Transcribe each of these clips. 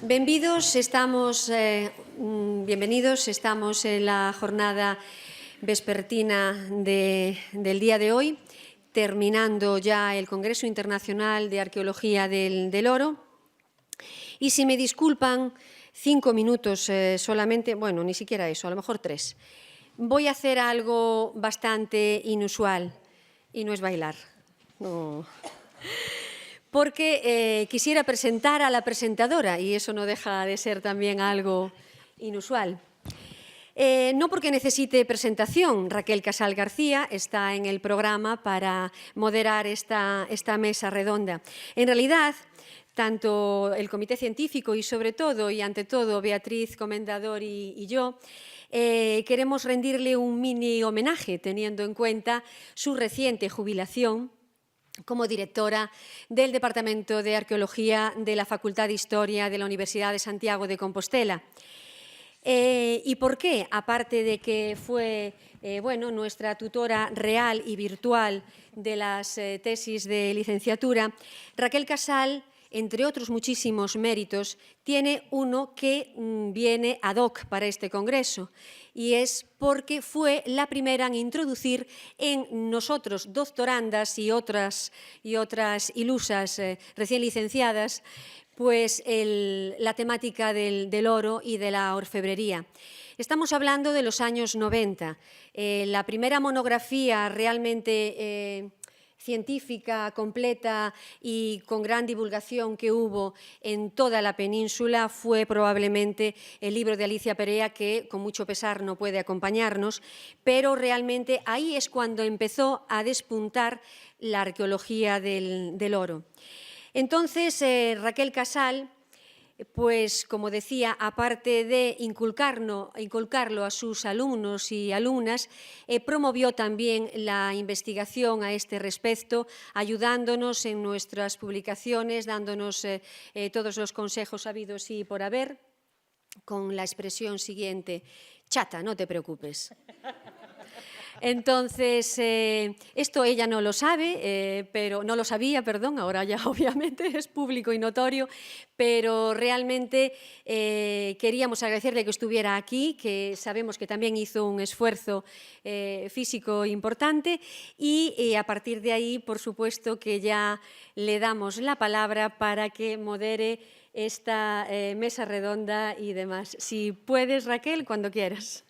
Bienvenidos, estamos en la jornada vespertina del día de hoy, terminando ya el Congreso Internacional de Arqueología del Oro. Y si me disculpan, 5 minutos solamente, bueno, ni siquiera eso, a lo mejor 3. Voy a hacer algo bastante inusual y no es bailar. No. Porque quisiera presentar a la presentadora y eso no deja de ser también algo inusual. No porque necesite presentación, Raquel Casal García está en el programa para moderar esta mesa redonda. En realidad, tanto el Comité Científico y sobre todo y ante todo Beatriz Comendador y yo, queremos rendirle un mini homenaje teniendo en cuenta su reciente jubilación como directora del Departamento de Arqueología de la Facultad de Historia de la Universidad de Santiago de Compostela. ¿Y por qué? Aparte de que fue nuestra tutora real y virtual de las tesis de licenciatura, Raquel Casal, entre otros muchísimos méritos, tiene uno que viene ad hoc para este congreso y es porque fue la primera en introducir en nosotros, doctorandas y otras ilusas recién licenciadas, pues la temática del oro y de la orfebrería. Estamos hablando de los años 90. La primera monografía realmente científica, completa y con gran divulgación que hubo en toda la península fue probablemente el libro de Alicia Perea, que con mucho pesar no puede acompañarnos, pero realmente ahí es cuando empezó a despuntar la arqueología del oro. Entonces, Raquel Casal, pues como decía, aparte de inculcarlo a sus alumnos y alumnas, promovió también la investigación a este respecto, ayudándonos en nuestras publicaciones, dándonos todos los consejos habidos y por haber, con la expresión siguiente: chata, no te preocupes. Entonces, esto ella no lo sabe, pero no lo sabía, perdón, ahora ya obviamente es público y notorio, pero realmente queríamos agradecerle que estuviera aquí, que sabemos que también hizo un esfuerzo físico importante y a partir de ahí, por supuesto, que ya le damos la palabra para que modere esta mesa redonda y demás. Si puedes, Raquel, cuando quieras.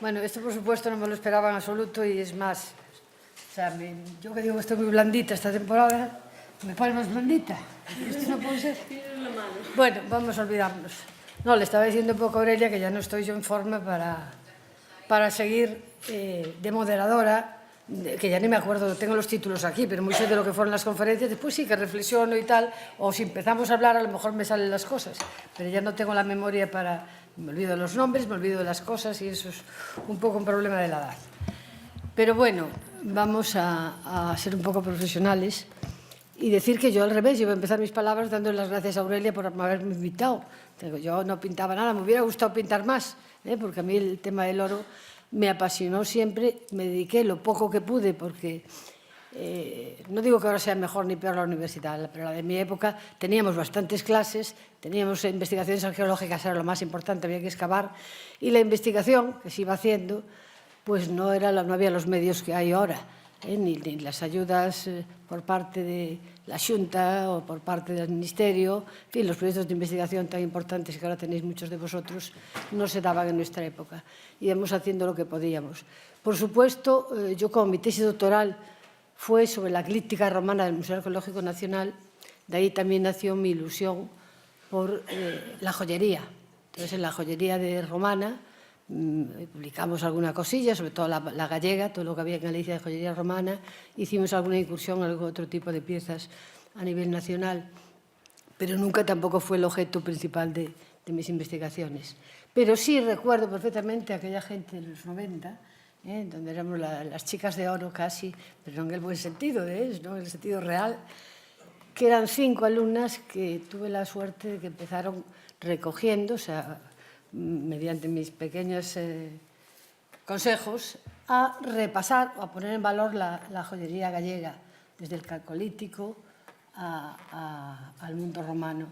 Bueno, esto por supuesto no me lo esperaba en absoluto y es más, o sea, yo que digo que estoy muy blandita esta temporada, me pone más blandita. Esto no puede ser. Bueno, vamos a olvidarnos. No, le estaba diciendo un poco a Aurelia que ya no estoy yo en forma para seguir de moderadora, que ya ni me acuerdo, tengo los títulos aquí, pero mucho de lo que fueron las conferencias, después sí que reflexiono y tal, o si empezamos a hablar a lo mejor me salen las cosas, pero ya no tengo la memoria para... Me olvido de los nombres, me olvido de las cosas y eso es un poco un problema de la edad. Pero bueno, vamos a ser un poco profesionales y decir que yo al revés, yo voy a empezar mis palabras dándole las gracias a Aurelia por haberme invitado. Yo no pintaba nada, me hubiera gustado pintar más, porque a mí el tema del oro me apasionó siempre, me dediqué lo poco que pude porque... no digo que ahora sea mejor ni peor la universidad, pero la de mi época teníamos bastantes clases, teníamos investigaciones arqueológicas, era lo más importante, había que excavar, y la investigación que se iba haciendo, pues no había los medios que hay ahora, ni las ayudas por parte de la Xunta o por parte del Ministerio, en fin, los proyectos de investigación tan importantes que ahora tenéis muchos de vosotros, no se daban en nuestra época. Íbamos haciendo lo que podíamos. Por supuesto, yo como mi tesis doctoral fue sobre la clíptica romana del Museo Arqueológico Nacional, de ahí también nació mi ilusión por la joyería. Entonces, en la joyería romana publicamos alguna cosilla, sobre todo la gallega, todo lo que había en Galicia de joyería romana, hicimos alguna incursión en algún otro tipo de piezas a nivel nacional, pero nunca tampoco fue el objeto principal de mis investigaciones. Pero sí recuerdo perfectamente a aquella gente de los 90, donde éramos las chicas de oro casi, pero no en el buen sentido, no en el sentido real, que eran 5 alumnas que tuve la suerte de que empezaron recogiendo, o sea, mediante mis pequeñas consejos a repasar o a poner en valor la joyería gallega, desde el calcolítico al mundo romano.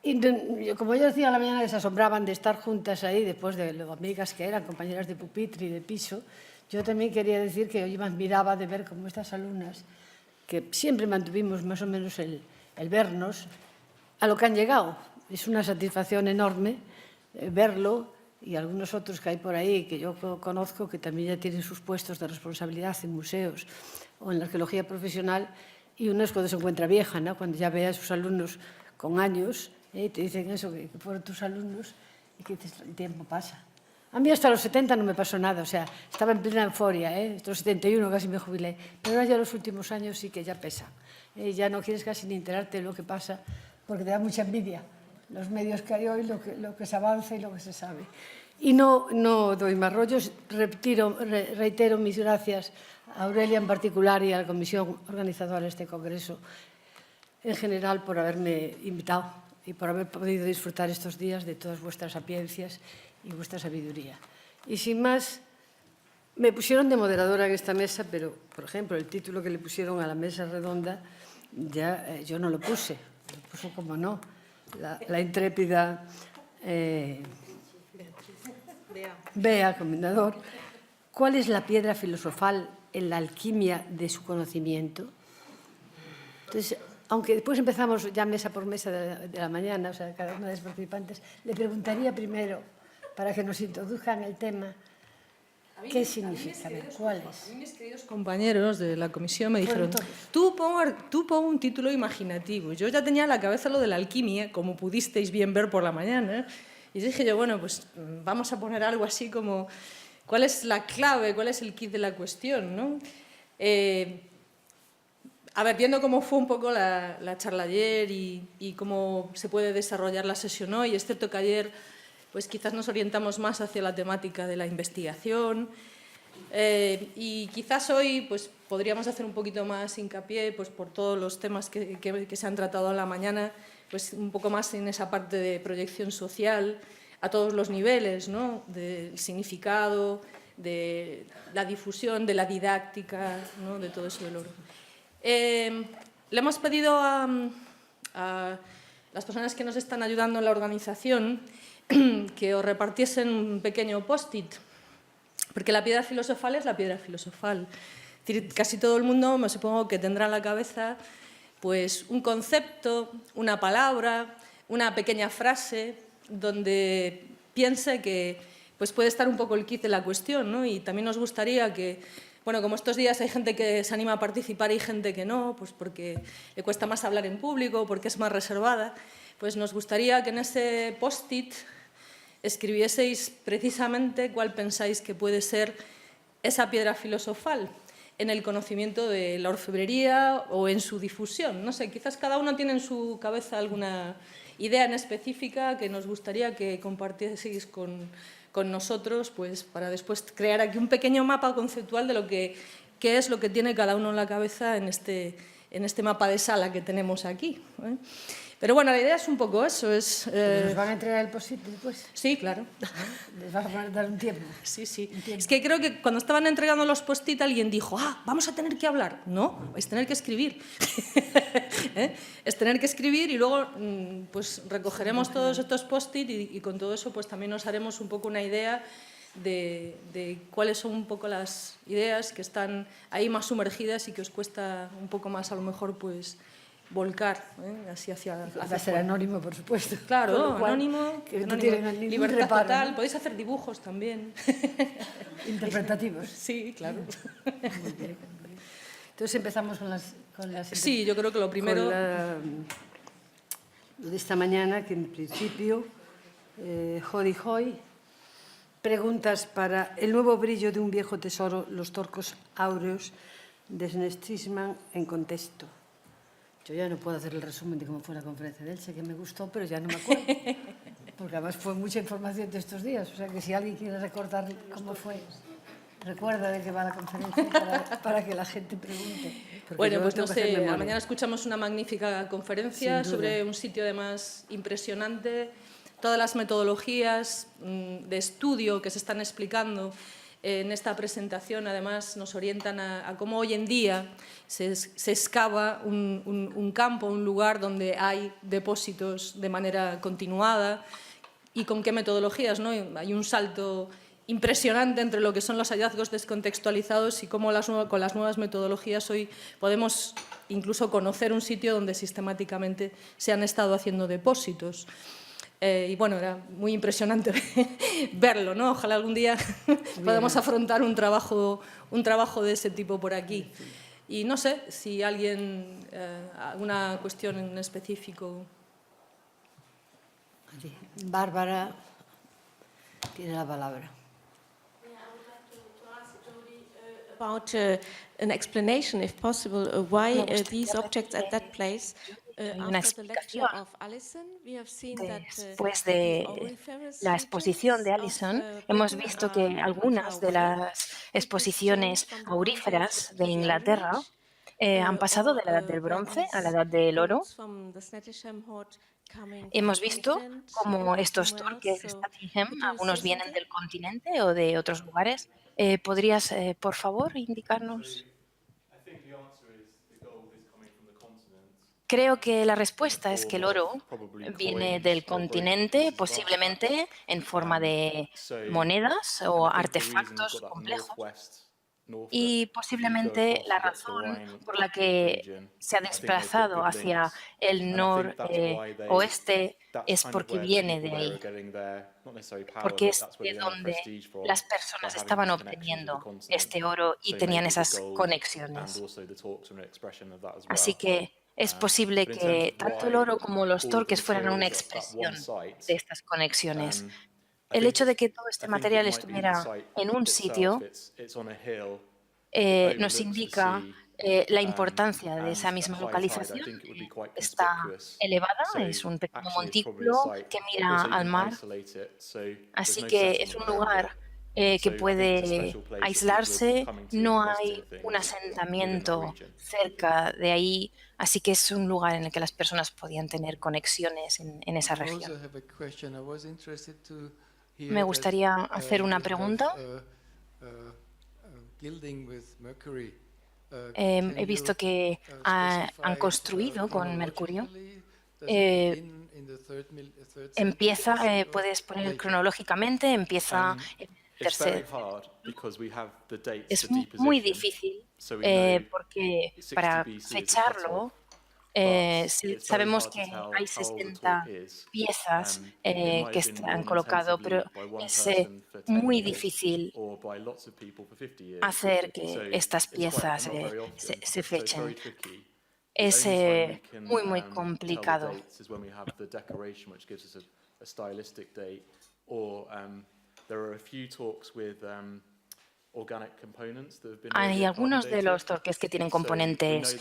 Y como yo decía a la mañana que se asombraban de estar juntas ahí, después de lo amigas que eran, compañeras de pupitre y de piso, yo también quería decir que yo me admiraba de ver cómo estas alumnas, que siempre mantuvimos más o menos el vernos, a lo que han llegado. Es una satisfacción enorme verlo, y algunos otros que hay por ahí que yo conozco que también ya tienen sus puestos de responsabilidad en museos o en la arqueología profesional, y uno es cuando se encuentra vieja, ¿no? Cuando ya ve a sus alumnos con años, te dicen eso, que fueron tus alumnos, y que dices, el tiempo pasa. A mí hasta los 70 no me pasó nada, o sea, estaba en plena euforia, hasta los 71 casi me jubilé, pero ahora ya los últimos años sí que ya pesa. Ya no quieres casi ni enterarte de lo que pasa, porque te da mucha envidia los medios que hay hoy, lo que se avanza y lo que se sabe. Y no doy más rollos, reitero mis gracias a Aurelia en particular y a la comisión organizadora de este congreso en general por haberme invitado y por haber podido disfrutar estos días de todas vuestras sapiencias y vuestra sabiduría. Y sin más, me pusieron de moderadora en esta mesa, pero, por ejemplo, el título que le pusieron a la mesa redonda, ya yo no lo puse, lo puso como no, la intrépida Bea, comendador. ¿Cuál es la piedra filosofal en la alquimia de su conocimiento? Entonces, aunque después empezamos ya mesa por mesa de la mañana, o sea, cada una de las participantes, le preguntaría primero, para que nos introduzcan el tema, ¿qué significa? ¿Cuál es? A mí mis queridos compañeros de la comisión me dijeron, tú pon un título imaginativo. Yo ya tenía en la cabeza lo de la alquimia, como pudisteis bien ver por la mañana, y dije yo, bueno, pues vamos a poner algo así como, ¿cuál es la clave, cuál es el kit de la cuestión, ¿no? A ver, viendo cómo fue un poco la charla ayer y cómo se puede desarrollar la sesión hoy, es cierto que ayer pues quizás nos orientamos más hacia la temática de la investigación y quizás hoy pues, podríamos hacer un poquito más hincapié pues, por todos los temas que se han tratado a la mañana, pues un poco más en esa parte de proyección social a todos los niveles, ¿no? Del significado, de la difusión, de la didáctica, ¿no? De todo eso del oro. Le hemos pedido a las personas que nos están ayudando en la organización que os repartiesen un pequeño post-it, porque la piedra filosofal es la piedra filosofal. Es decir, casi todo el mundo, me supongo que tendrá en la cabeza pues, un concepto, una palabra, una pequeña frase donde piense que pues, puede estar un poco el kit de la cuestión, ¿no? Y también nos gustaría que, bueno, como estos días hay gente que se anima a participar y gente que no, pues porque le cuesta más hablar en público, porque es más reservada, pues nos gustaría que en ese post-it escribieseis precisamente cuál pensáis que puede ser esa piedra filosofal en el conocimiento de la orfebrería o en su difusión. No sé, quizás cada uno tiene en su cabeza alguna idea en específica que nos gustaría que compartieseis con nosotros, pues para después crear aquí un pequeño mapa conceptual de qué es lo que tiene cada uno en la cabeza en este mapa de sala que tenemos aquí, ¿eh? Pero bueno, la idea es un poco eso. ¿Nos van a entregar el post-it después? Sí, claro. ¿Les vas a dar un tiempo? Sí, sí. Es que creo que cuando estaban entregando los post-it alguien dijo, vamos a tener que hablar. No, vais a tener que escribir. ¿Eh? Es tener que escribir y luego pues recogeremos todos estos post-it y con todo eso pues también nos haremos un poco una idea de cuáles son un poco las ideas que están ahí más sumergidas y que os cuesta un poco más a lo mejor pues volcar, así hacia va a ser anónimo, por supuesto. Claro, anónimo, que no tiene ningún libertad reparo, total. ¿no? Podéis hacer dibujos también. Interpretativos. Sí, claro. Muy bien. Entonces empezamos con las sí, yo creo que lo primero... Lo de esta mañana, que en principio, Jodi Hoy, preguntas para el nuevo brillo de un viejo tesoro, los torcos áureos de Snestisman en contexto. Yo ya no puedo hacer el resumen de cómo fue la conferencia de Elche, que me gustó, pero ya no me acuerdo. Porque además fue mucha información de estos días. O sea, que si alguien quiere recordar cómo fue, recuerda de qué va la conferencia para que la gente pregunte. Bueno, pues no sé, mañana escuchamos una magnífica conferencia sobre un sitio además impresionante, todas las metodologías de estudio que se están explicando en esta presentación, además, nos orientan a cómo hoy en día se excava un campo, un lugar donde hay depósitos de manera continuada y con qué metodologías, ¿no? Hay un salto impresionante entre lo que son los hallazgos descontextualizados y cómo con las nuevas metodologías hoy podemos incluso conocer un sitio donde sistemáticamente se han estado haciendo depósitos. Y bueno, era muy impresionante verlo, ¿no? Ojalá algún día podamos afrontar un trabajo de ese tipo por aquí. Y no sé si alguien, alguna cuestión en específico. Bárbara tiene la palabra. About an explanation, if possible, why these objects at that place. Una After the lecture explicación. of Alison, we have seen that Después de la exposición de Alison, hemos visto que algunas de las exposiciones auríferas de Inglaterra han pasado de la edad del bronce a la edad del oro. Hemos visto cómo estos torques de Statingham, algunos vienen del continente o de otros lugares. ¿Podrías, por favor, indicarnos? Creo que la respuesta es que el oro viene del continente, posiblemente en forma de monedas o artefactos complejos. Y posiblemente la razón por la que se ha desplazado hacia el noroeste es porque viene de ahí, porque es de donde las personas estaban obteniendo este oro y tenían esas conexiones. Así que es posible que tanto el oro como los torques fueran una expresión de estas conexiones. El hecho de que todo este material estuviera en un sitio nos indica la importancia de esa misma localización. Está elevada, es un pequeño montículo que mira al mar, así que es un lugar que puede aislarse, no hay un asentamiento cerca de ahí, así que es un lugar en el que las personas podían tener conexiones en esa región. Me gustaría hacer una pregunta. He visto que han construido con mercurio. Empieza, puedes poner cronológicamente, empieza en el tercer. Es muy difícil porque para fecharlo sabemos que hay 60 piezas que han colocado, pero es muy difícil hacer que estas piezas se fechen. Es muy complicado. Hay algunos de los torques que tienen componentes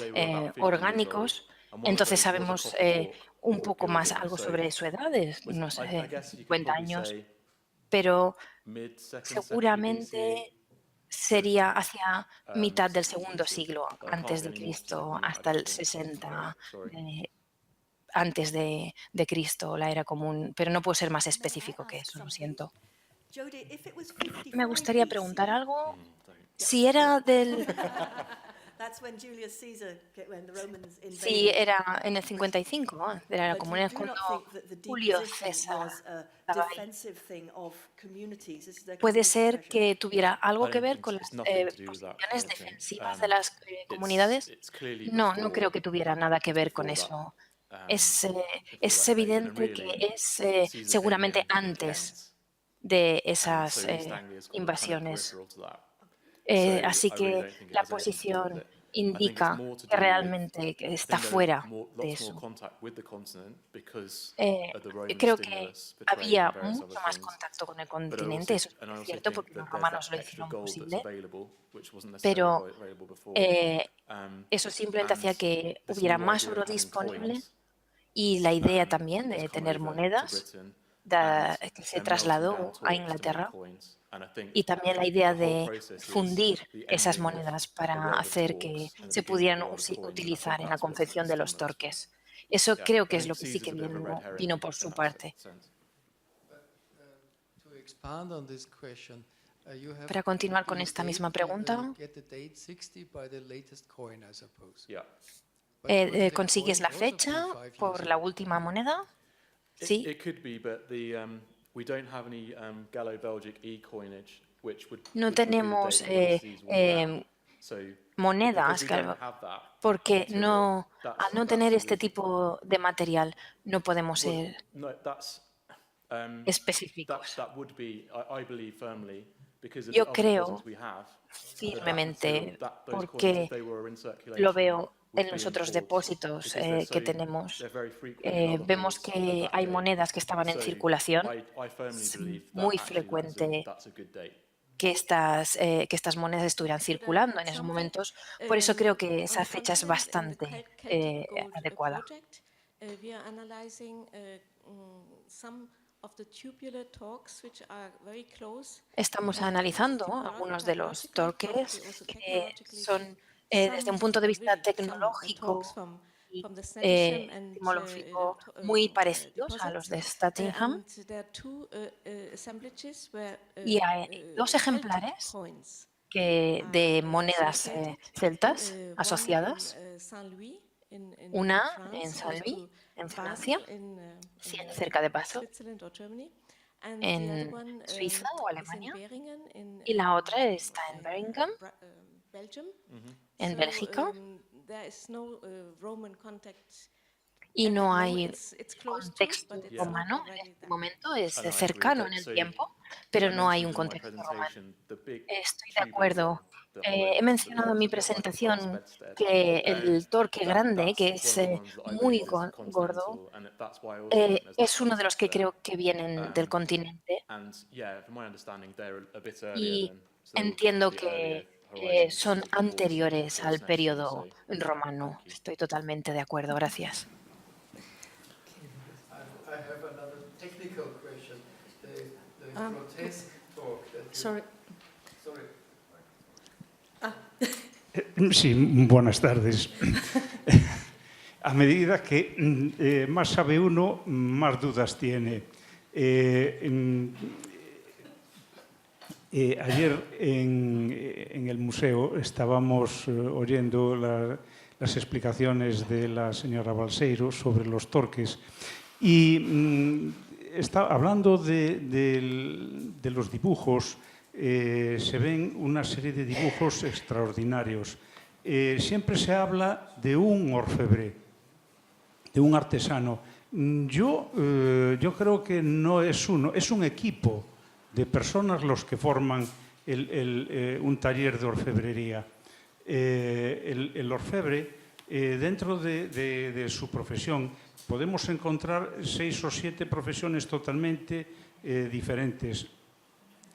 orgánicos, entonces sabemos un poco más algo sobre su edad, no sé, 50 años, pero seguramente sería hacia mitad del segundo siglo antes de Cristo, hasta el 60 antes de Cristo, la era común, pero no puedo ser más específico que eso, lo siento. Me gustaría preguntar algo. Si era del... Sí, era en el 55, de la era común, es cuando Julio César estaba ahí. ¿Puede ser que tuviera algo que ver con las posiciones defensivas de las comunidades? No, no creo que tuviera nada que ver con eso. Es evidente que es seguramente antes de esas invasiones. Así que la posición indica que realmente está fuera de eso. Creo que había mucho más contacto con el continente, eso es cierto, porque los romanos lo hicieron posible, pero eso simplemente hacía que hubiera más oro disponible y la idea también de tener monedas que se trasladó a Inglaterra. Y también la idea de fundir esas monedas para hacer que se pudieran utilizar en la confección de los torques. Eso creo que es lo que sí que vino por su parte. Para continuar con esta misma pregunta, ¿consigues la fecha por la última moneda? Sí. No tenemos monedas, porque al no tener este tipo de material no podemos ser específicos. Yo creo firmemente, porque lo veo en los otros depósitos que tenemos, vemos que hay monedas que estaban en circulación. Es muy frecuente que estas monedas estuvieran circulando en esos momentos. Por eso creo que esa fecha es bastante adecuada. Estamos analizando algunos de los torques que son desde un punto de vista tecnológico y etimológico muy parecidos a los de Statingham. Y hay dos ejemplares de monedas celtas asociadas. Una en Saint-Louis, en Francia, cerca de Basel, en Suiza o Alemania, y la otra está en Beringen, en Bélgica, y no hay contexto romano en este momento, es cercano en el tiempo, pero no hay un contexto romano. Estoy de acuerdo. He mencionado en mi presentación que el torque grande, que es muy gordo, es uno de los que creo que vienen del continente. Y entiendo que son anteriores al periodo romano. Estoy totalmente de acuerdo. Gracias. Sí, buenas tardes. A medida que más sabe uno, más dudas tiene. Ayer en el museo estábamos oyendo las explicaciones de la señora Balseiro sobre los torques y está hablando de los dibujos. Se ven una serie de dibujos extraordinarios. Siempre se habla de un orfebre, de un artesano. Yo creo que no es uno, es un equipo de personas los que forman un taller de orfebrería. El orfebre, dentro de su profesión, podemos encontrar 6 o 7 profesiones totalmente diferentes.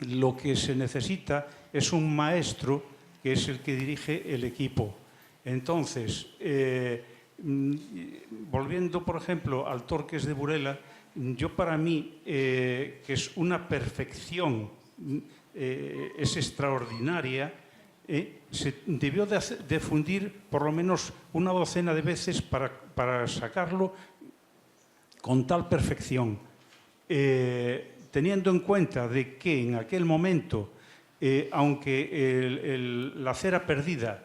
Lo que se necesita es un maestro que es el que dirige el equipo. Entonces, volviendo, por ejemplo, al Torques de Burela, yo para mí, que es una perfección, es extraordinaria, se debió de fundir por lo menos una docena de veces para sacarlo con tal perfección. Teniendo en cuenta de que en aquel momento, aunque la cera perdida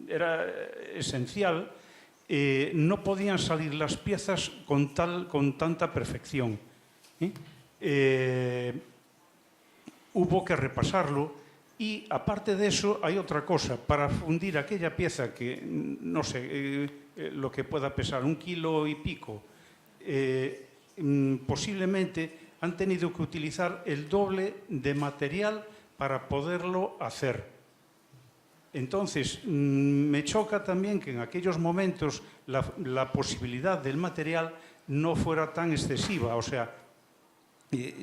era esencial, no podían salir las piezas con tanta perfección. Hubo que repasarlo y, aparte de eso, hay otra cosa. Para fundir aquella pieza que, no sé, lo que pueda pesar, 1 kilo y pico, posiblemente han tenido que utilizar el doble de material para poderlo hacer. Entonces, me choca también que en aquellos momentos la posibilidad del material no fuera tan excesiva. O sea,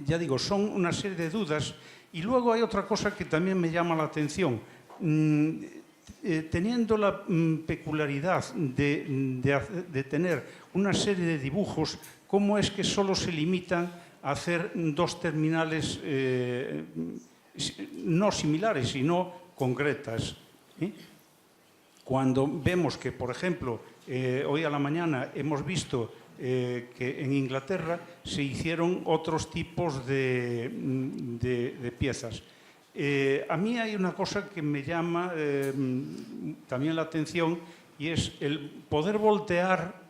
ya digo, son una serie de dudas. Y luego hay otra cosa que también me llama la atención. Teniendo la peculiaridad de tener una serie de dibujos, ¿cómo es que solo se limitan a hacer 2 terminales no similares, sino concretas? Cuando vemos que, por ejemplo, Hoy a la mañana hemos visto que en Inglaterra se hicieron otros tipos de piezas. A mí hay una cosa que me llama también la atención y es el poder voltear,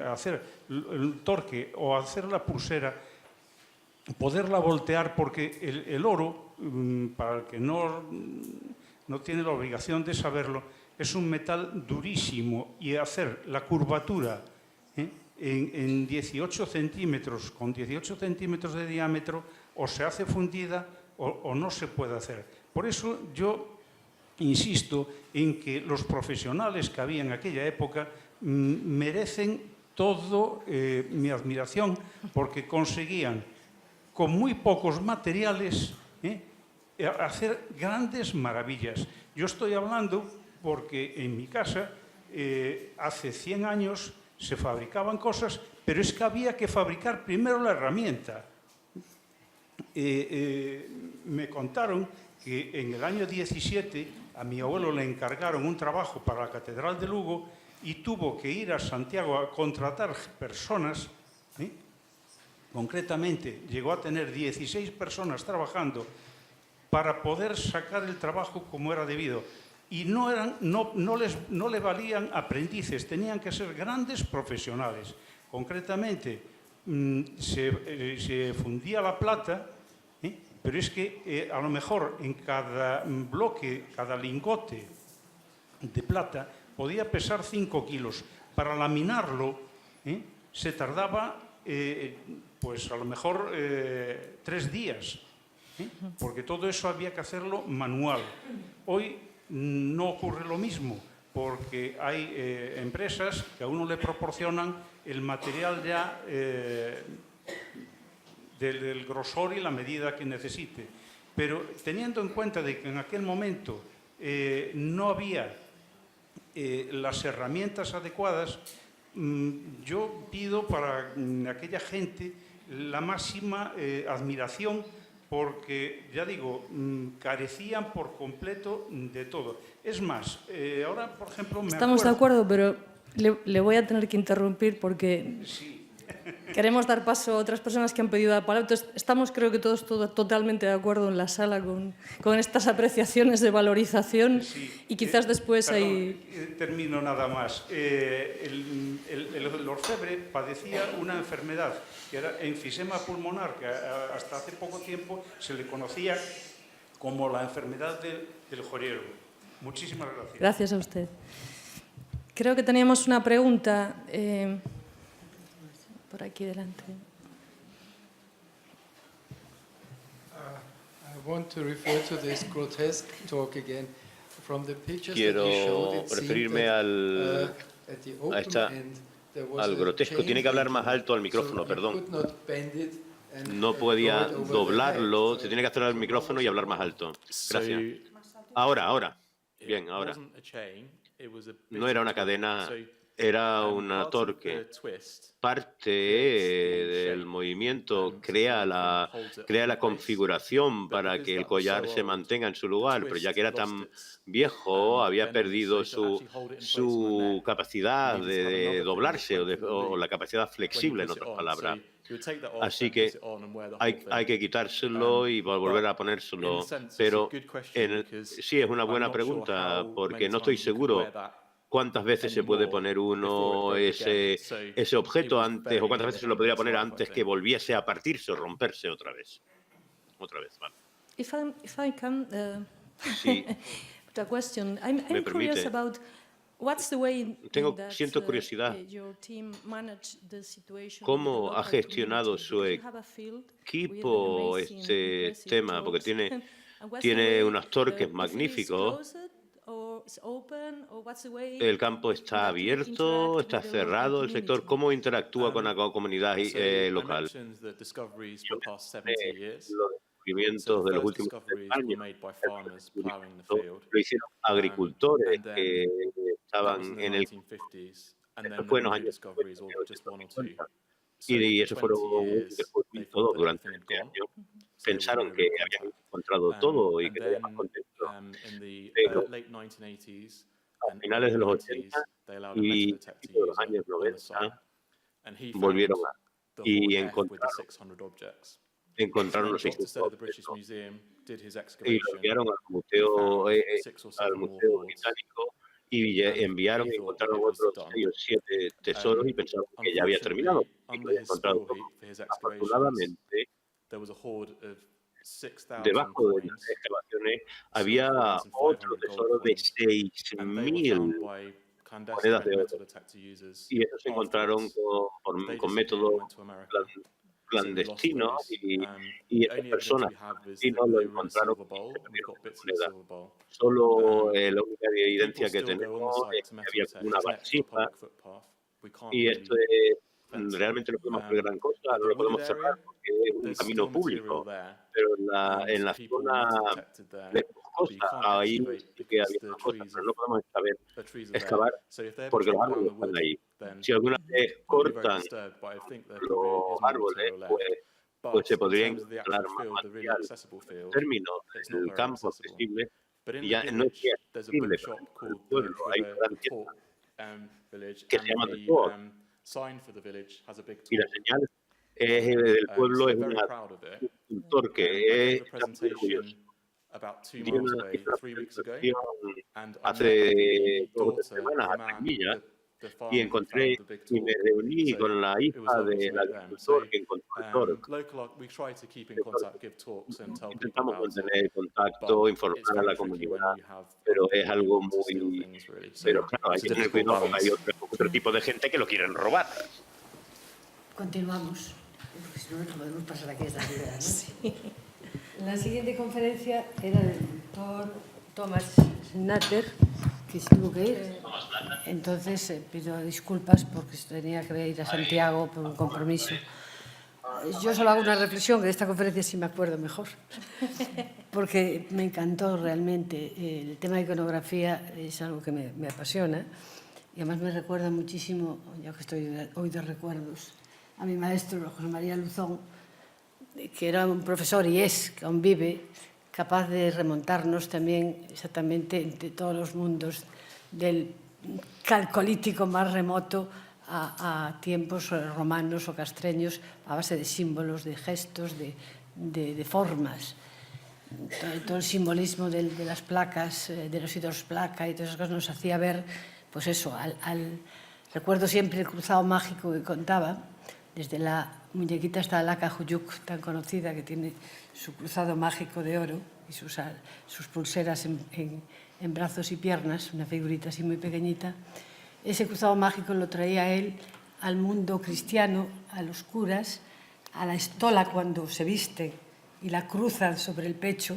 hacer el torque o hacer la pulsera, poderla voltear, porque el oro, para el que no tiene la obligación de saberlo, es un metal durísimo, y hacer la curvatura en 18 centímetros, con 18 centímetros de diámetro, o se hace fundida o no se puede hacer. Por eso yo insisto en que los profesionales que había en aquella época merecen todo mi admiración, porque conseguían con muy pocos materiales hacer grandes maravillas. Yo estoy hablando porque en mi casa hace 100 años se fabricaban cosas, pero es que había que fabricar primero la herramienta. Me contaron que en el año 17 a mi abuelo le encargaron un trabajo para la Catedral de Lugo y tuvo que ir a Santiago a contratar personas. Concretamente, llegó a tener 16 personas trabajando para poder sacar el trabajo como era debido. Y no le valían aprendices, tenían que ser grandes profesionales. Concretamente, se fundía la plata, pero es que a lo mejor en cada bloque, cada lingote de plata podía pesar 5 kilos. Para laminarlo se tardaba pues a lo mejor 3 días, porque todo eso había que hacerlo manual. Hoy no ocurre lo mismo, porque hay empresas que a uno le proporcionan el material ya del grosor y la medida que necesite. Pero teniendo en cuenta de que en aquel momento no había las herramientas adecuadas, yo pido para aquella gente la máxima admiración, porque, ya digo, carecían por completo de todo. Es más, ahora, por ejemplo, Estamos de acuerdo, pero le voy a tener que interrumpir porque queremos dar paso a otras personas que han pedido la palabra. Entonces, estamos, creo que todos totalmente de acuerdo en la sala con estas apreciaciones de valorización, y quizás después hay... Termino nada más. El orfebre padecía una enfermedad que era enfisema pulmonar, que hasta hace poco tiempo se le conocía como la enfermedad del joyero. Muchísimas gracias. Gracias a usted. Creo que teníamos una pregunta por aquí delante. I want to refer to this grotesque talk again. From the pictures Quiero that you showed, it referirme seemed that, at the open end, there was al a grotesco. Tiene que hablar más alto al micrófono, so you perdón. could not bend it and No podía throw it over the doblarlo, head. se tiene que hacer al micrófono y hablar más alto. Gracias. Ahora. Bien, ahora. No era una cadena, era una torque. Parte del movimiento crea la configuración para que el collar se mantenga en su lugar, pero ya que era tan viejo, había perdido su capacidad de doblarse o la capacidad flexible, en otras palabras. Así que hay que quitárselo y volver a ponérselo. Pero sí, es una buena pregunta, porque no estoy seguro cuántas veces se puede poner uno ese objeto antes, o cuántas veces se lo podría poner antes que volviese a partirse o romperse otra vez. Vale. If I can Sí, put a question, I'm me curious permite. about what's the way Siento curiosidad. Your team managed the situation ¿Cómo with the ha local gestionado community? su Because you have a field equipo with amazing, este impressive tema? Porque torques. tiene And what's the way, unos torques if it is magníficos. closed or is open, or what's the way El campo está that you abierto, interact está with the cerrado, local el sector. community? ¿Cómo interactúa con la comunidad local? Los descubrimientos de los últimos 70 años lo hicieron agricultores que estaban en el... Esto fue en los años 50. Y eso fueron descubrimientos durante 20 años. Pensaron que habían encontrado todo y que estaban contentos. Pero a finales de los 80 y principios de los años 90 volvieron y encontraron los 600 objetos y lo enviaron al museo británico y enviaron y encontraron otros 6 o 7 tesoros y pensaron que ya había terminado y que había encontrado todo. Afortunadamente, debajo de las excavaciones había otro tesoro de 6.000 monedas de oro y estos se encontraron con métodos clandestinos y estas personas clandestinos lo encontraron y se perdieron la moneda. Solo la única evidencia que tenemos es que había como una vasija y esto es realmente no podemos hacer gran cosa, no lo podemos cerrar porque es un camino público, pero en la zona boscosa ahí sí que había una cosa, pero no podemos excavar porque los árboles están ahí. Si alguna vez cortan los árboles, pues se podría instalar más material. En términos del campo accesible, y ya no es que es accesible, pero en el pueblo hay una gran tienda que se llama The Sword, y la señal del pueblo es un torque, está muy orgulloso. Dio una presentación hace 2 o 3 semanas a Tremilla y me reuní con la hija del agricultor que encontró el torque. Intentamos mantener contacto, informar a la comunidad, pero es algo muy... Pero claro, hay que tener cuidado porque hay otro tipo de gente que lo quieren robar. Continuamos, porque si no, no podemos pasar aquí esta idea, ¿no? Sí. La siguiente conferencia era del doctor Thomas Natter, que se tuvo que ir. Entonces pido disculpas porque tenía que ir a Santiago por un compromiso. Yo solo hago una reflexión, que de esta conferencia sí me acuerdo mejor, porque me encantó realmente. El tema de iconografía es algo que me apasiona y además me recuerda muchísimo, ya que estoy hoy de recuerdos, a mi maestro José María Luzón, que era un profesor y es, que aún vive, capaz de remontarnos también exactamente entre todos los mundos del calcolítico más remoto a tiempos romanos o castreños a base de símbolos, de gestos, de formas. Todo el simbolismo de las placas, de los ídolos placa y todas esas cosas nos hacía ver, pues eso, recuerdo siempre el cruzado mágico que contaba, desde la muñequita hasta la Cajuyuk, tan conocida, que tiene su cruzado mágico de oro y sus pulseras en brazos y piernas, una figurita así muy pequeñita. Ese cruzado mágico lo traía él al mundo cristiano, a los curas, a la estola cuando se viste y la cruzan sobre el pecho,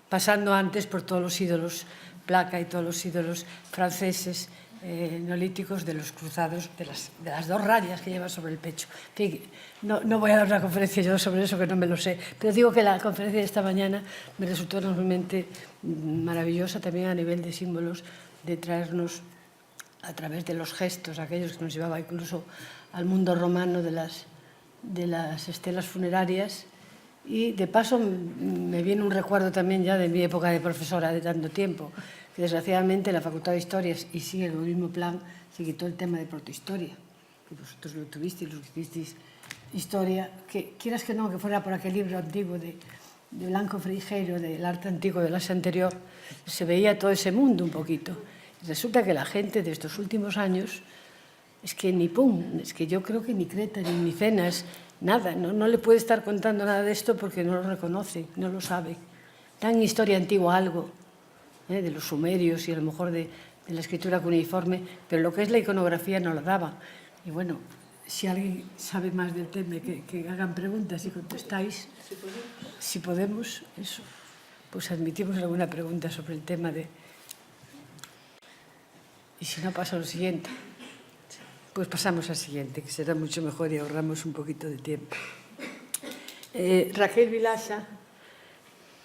pasando antes por todos los ídolos placa y todos los ídolos franceses, neolíticos, de los cruzados, de las 2 rayas que lleva sobre el pecho. En fin, no voy a dar una conferencia yo sobre eso, que no me lo sé, pero digo que la conferencia de esta mañana me resultó enormemente maravillosa también a nivel de símbolos, de traernos a través de los gestos, aquellos que nos llevaba incluso al mundo romano de las estelas funerarias. Y de paso me viene un recuerdo también ya de mi época de profesora de tanto tiempo, que desgraciadamente la Facultad de Historias, y sigue en el mismo plan, se quitó el tema de protohistoria, que vosotros lo tuvisteis, los que hicisteis historia, que quieras que no, que fuera por aquel libro antiguo de Blanco Frigeiro, del arte antiguo del Asia anterior, se veía todo ese mundo un poquito. Y resulta que la gente de estos últimos años, es que ni pum, es que yo creo que ni Creta, ni Micenas, nada, no le puede estar contando nada de esto porque no lo reconoce, no lo sabe. Dan historia antigua algo, de los sumerios y a lo mejor de la escritura cuneiforme, pero lo que es la iconografía no lo daba. Y bueno, si alguien sabe más del tema, que hagan preguntas y contestáis, si podemos, eso, pues admitimos alguna pregunta sobre el tema de... Y si no, paso a lo siguiente. Pues pasamos al siguiente, que será mucho mejor y ahorramos un poquito de tiempo. Raquel Vilaça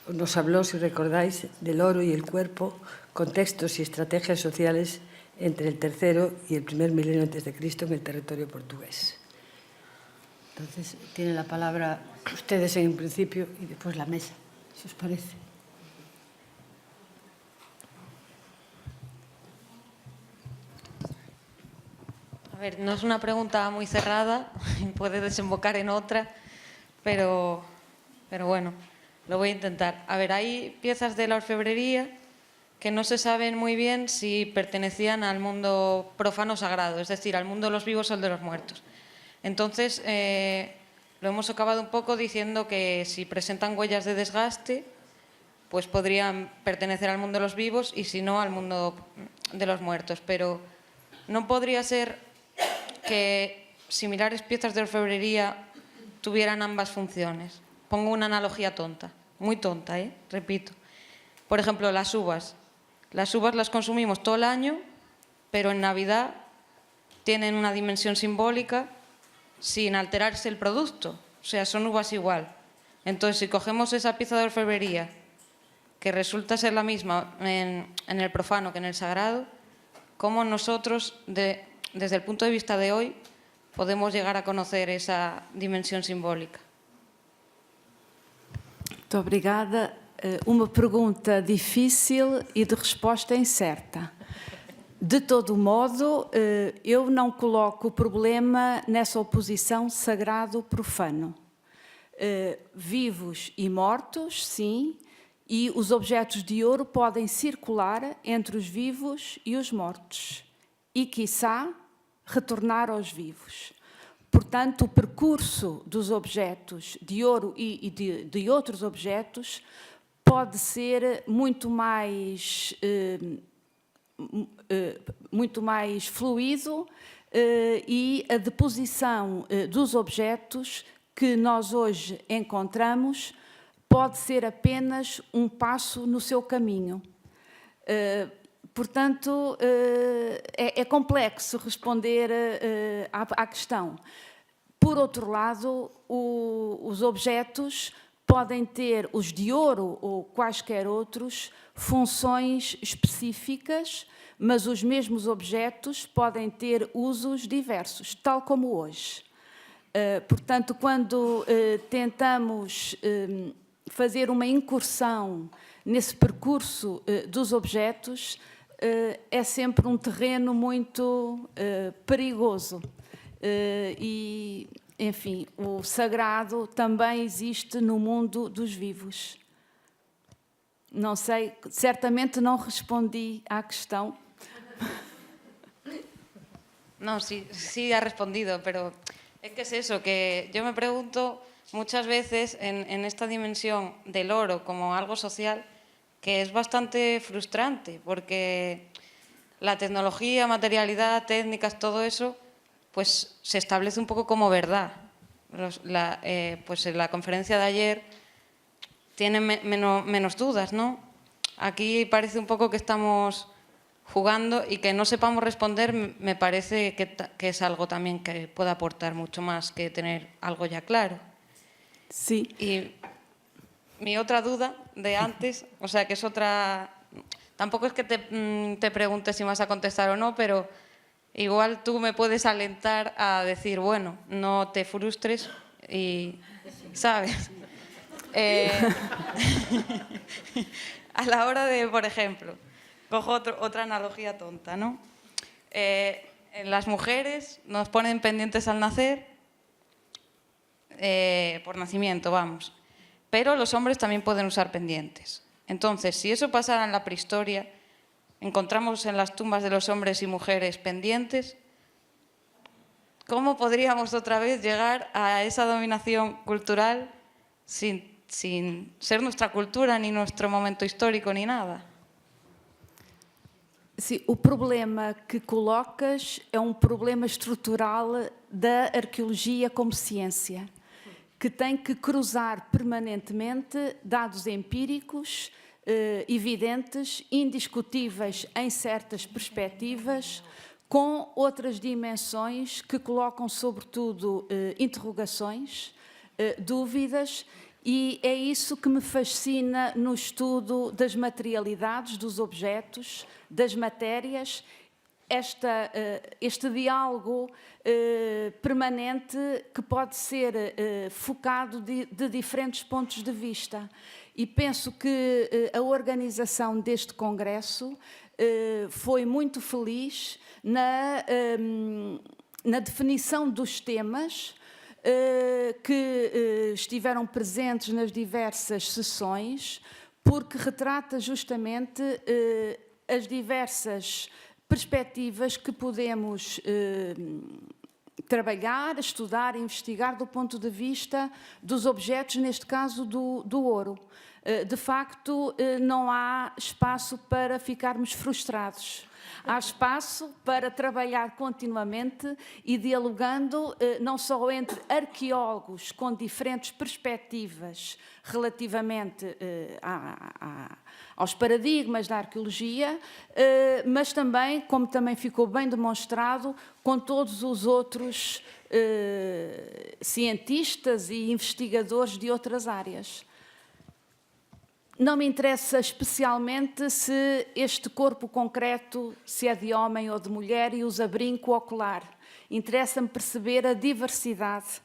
nos habló, si recordáis, del oro y el cuerpo, contextos y estrategias sociales entre el tercero y el primer milenio antes de Cristo en el territorio portugués. Entonces, tienen la palabra ustedes en principio y después la mesa, si os parece. A ver, no es una pregunta muy cerrada, puede desembocar en otra, pero bueno, lo voy a intentar. A ver, hay piezas de la orfebrería que no se saben muy bien si pertenecían al mundo profano sagrado, es decir, al mundo de los vivos o el de los muertos. Entonces, lo hemos acabado un poco diciendo que si presentan huellas de desgaste, pues podrían pertenecer al mundo de los vivos y si no, al mundo de los muertos. Pero no podría ser que similares piezas de orfebrería tuvieran ambas funciones. Pongo una analogía tonta, muy tonta, repito. Por ejemplo, las uvas. Las uvas las consumimos todo el año, pero en Navidad tienen una dimensión simbólica sin alterarse el producto. O sea, son uvas igual. Entonces, si cogemos esa pieza de orfebrería, que resulta ser la misma en el profano que en el sagrado, ¿cómo nosotros, desde el punto de vista de hoy, podemos llegar a conocer esa dimensión simbólica? Muito obrigada. Uma pergunta difícil e de resposta incerta. De todo modo, eu não coloco o problema nessa oposição sagrado-profano. Vivos e mortos, sim, e os objetos de ouro podem circular entre os vivos e os mortos. E, quiçá, retornar aos vivos. Portanto, o percurso dos objetos de ouro e de outros objetos pode ser muito mais fluido e a deposição dos objetos que nós hoje encontramos pode ser apenas um passo no seu caminho. Portanto, é complexo responder à questão. Por outro lado, os objetos podem ter, os de ouro ou quaisquer outros, funções específicas, mas os mesmos objetos podem ter usos diversos, tal como hoje. Portanto, quando tentamos fazer uma incursão nesse percurso dos objetos, é sempre um terreno muito perigoso. E, enfim, o sagrado também existe no mundo dos vivos. Não sei, certamente não respondi à questão. No, sí ha respondido, pero es que es eso, que yo me pregunto muchas veces en esta dimensión del oro como algo social, que es bastante frustrante, porque la tecnología, materialidad, técnicas, todo eso, pues se establece un poco como verdad. Pues en la conferencia de ayer tienen menos dudas, ¿no? Aquí parece un poco que estamos jugando y que no sepamos responder me parece que es algo también que puede aportar mucho más que tener algo ya claro. Sí. Y mi otra duda de antes, o sea que es otra... Tampoco es que te pregunte si vas a contestar o no, pero igual tú me puedes alentar a decir, bueno, no te frustres y, ¿sabes? A la hora de, por ejemplo, cojo otra analogía tonta, ¿no? Las mujeres nos ponen pendientes al nacer, por nacimiento, vamos, pero los hombres también pueden usar pendientes. Entonces, si eso pasara en la prehistoria, encontramos en las tumbas de los hombres y mujeres pendientes, ¿cómo podríamos otra vez llegar a esa dominación cultural sin ser nuestra cultura, ni nuestro momento histórico, ni nada? Sim, o problema que colocas é um problema estrutural da arqueologia como ciência, que tem que cruzar permanentemente dados empíricos, evidentes, indiscutíveis em certas perspectivas, com outras dimensões que colocam, sobretudo, interrogações, dúvidas, e é isso que me fascina no estudo das materialidades, dos objetos, das matérias, este diálogo permanente que pode ser focado de diferentes pontos de vista. E penso que a organização deste congresso foi muito feliz na definição dos temas que estiveram presentes nas diversas sessões, porque retrata justamente as diversas perspectivas que podemos trabalhar, estudar, investigar do ponto de vista dos objetos, neste caso do ouro. De facto, não há espaço para ficarmos frustrados. Há espaço para trabalhar continuamente e dialogando não só entre arqueólogos com diferentes perspectivas relativamente aos paradigmas da arqueologia, mas também, como também ficou bem demonstrado, com todos os outros cientistas e investigadores de outras áreas. Não me interessa especialmente se este corpo concreto, se é de homem ou de mulher, e usa brinco ou colar. Interessa-me perceber a diversidade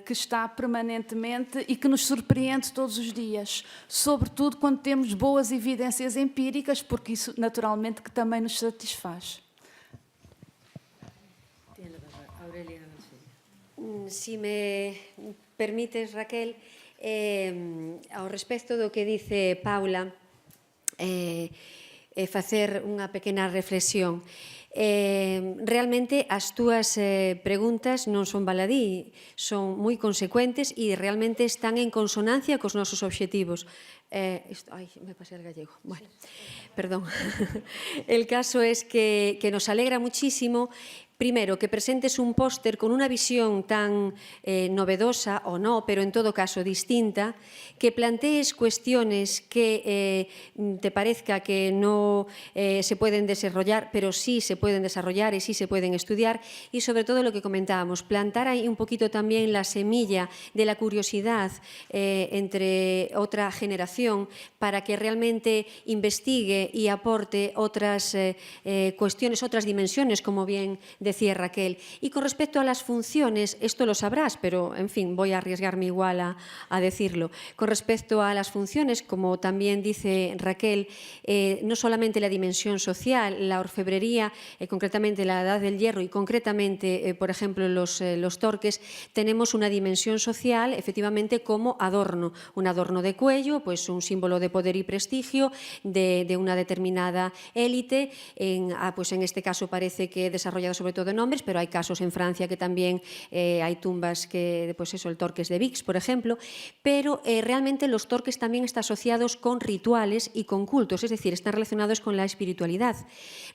que está permanentemente e que nos surpreende todos os dias, sobretudo quando temos boas evidências empíricas, porque isso naturalmente que também nos satisfaz. Si me permites, Raquel, ao respecto do que dice Paula, facer unha pequena reflexión. Realmente as túas preguntas non son baladí, son moi consecuentes e realmente están en consonancia cos nosos obxectivos. Me pasé al gallego. Bueno, perdón. El caso es que nos alegra muchísimo. Primero, que presentes un póster con una visión tan novedosa o no, pero en todo caso distinta, que plantees cuestiones que te parezca que no se pueden desarrollar, pero sí se pueden desarrollar y sí se pueden estudiar, y sobre todo lo que comentábamos, plantar ahí un poquito también la semilla de la curiosidad entre otra generación para que realmente investigue y aporte otras cuestiones, otras dimensiones, como bien decía Raquel. Y con respecto a las funciones, esto lo sabrás, pero en fin, voy a arriesgarme igual a decirlo. Con respecto a las funciones, como también dice Raquel, no solamente la dimensión social, la orfebrería, concretamente la Edad del Hierro y concretamente, por ejemplo, los torques, tenemos una dimensión social efectivamente como adorno, un adorno de cuello, pues un símbolo de poder y prestigio de una determinada élite, pues en este caso parece que desarrollado sobre todo en hombres, pero hay casos en Francia que también hay tumbas que, pues eso, el torques de Vix, por ejemplo, pero realmente los torques también están asociados con rituales y con cultos, es decir, están relacionados con la espiritualidad.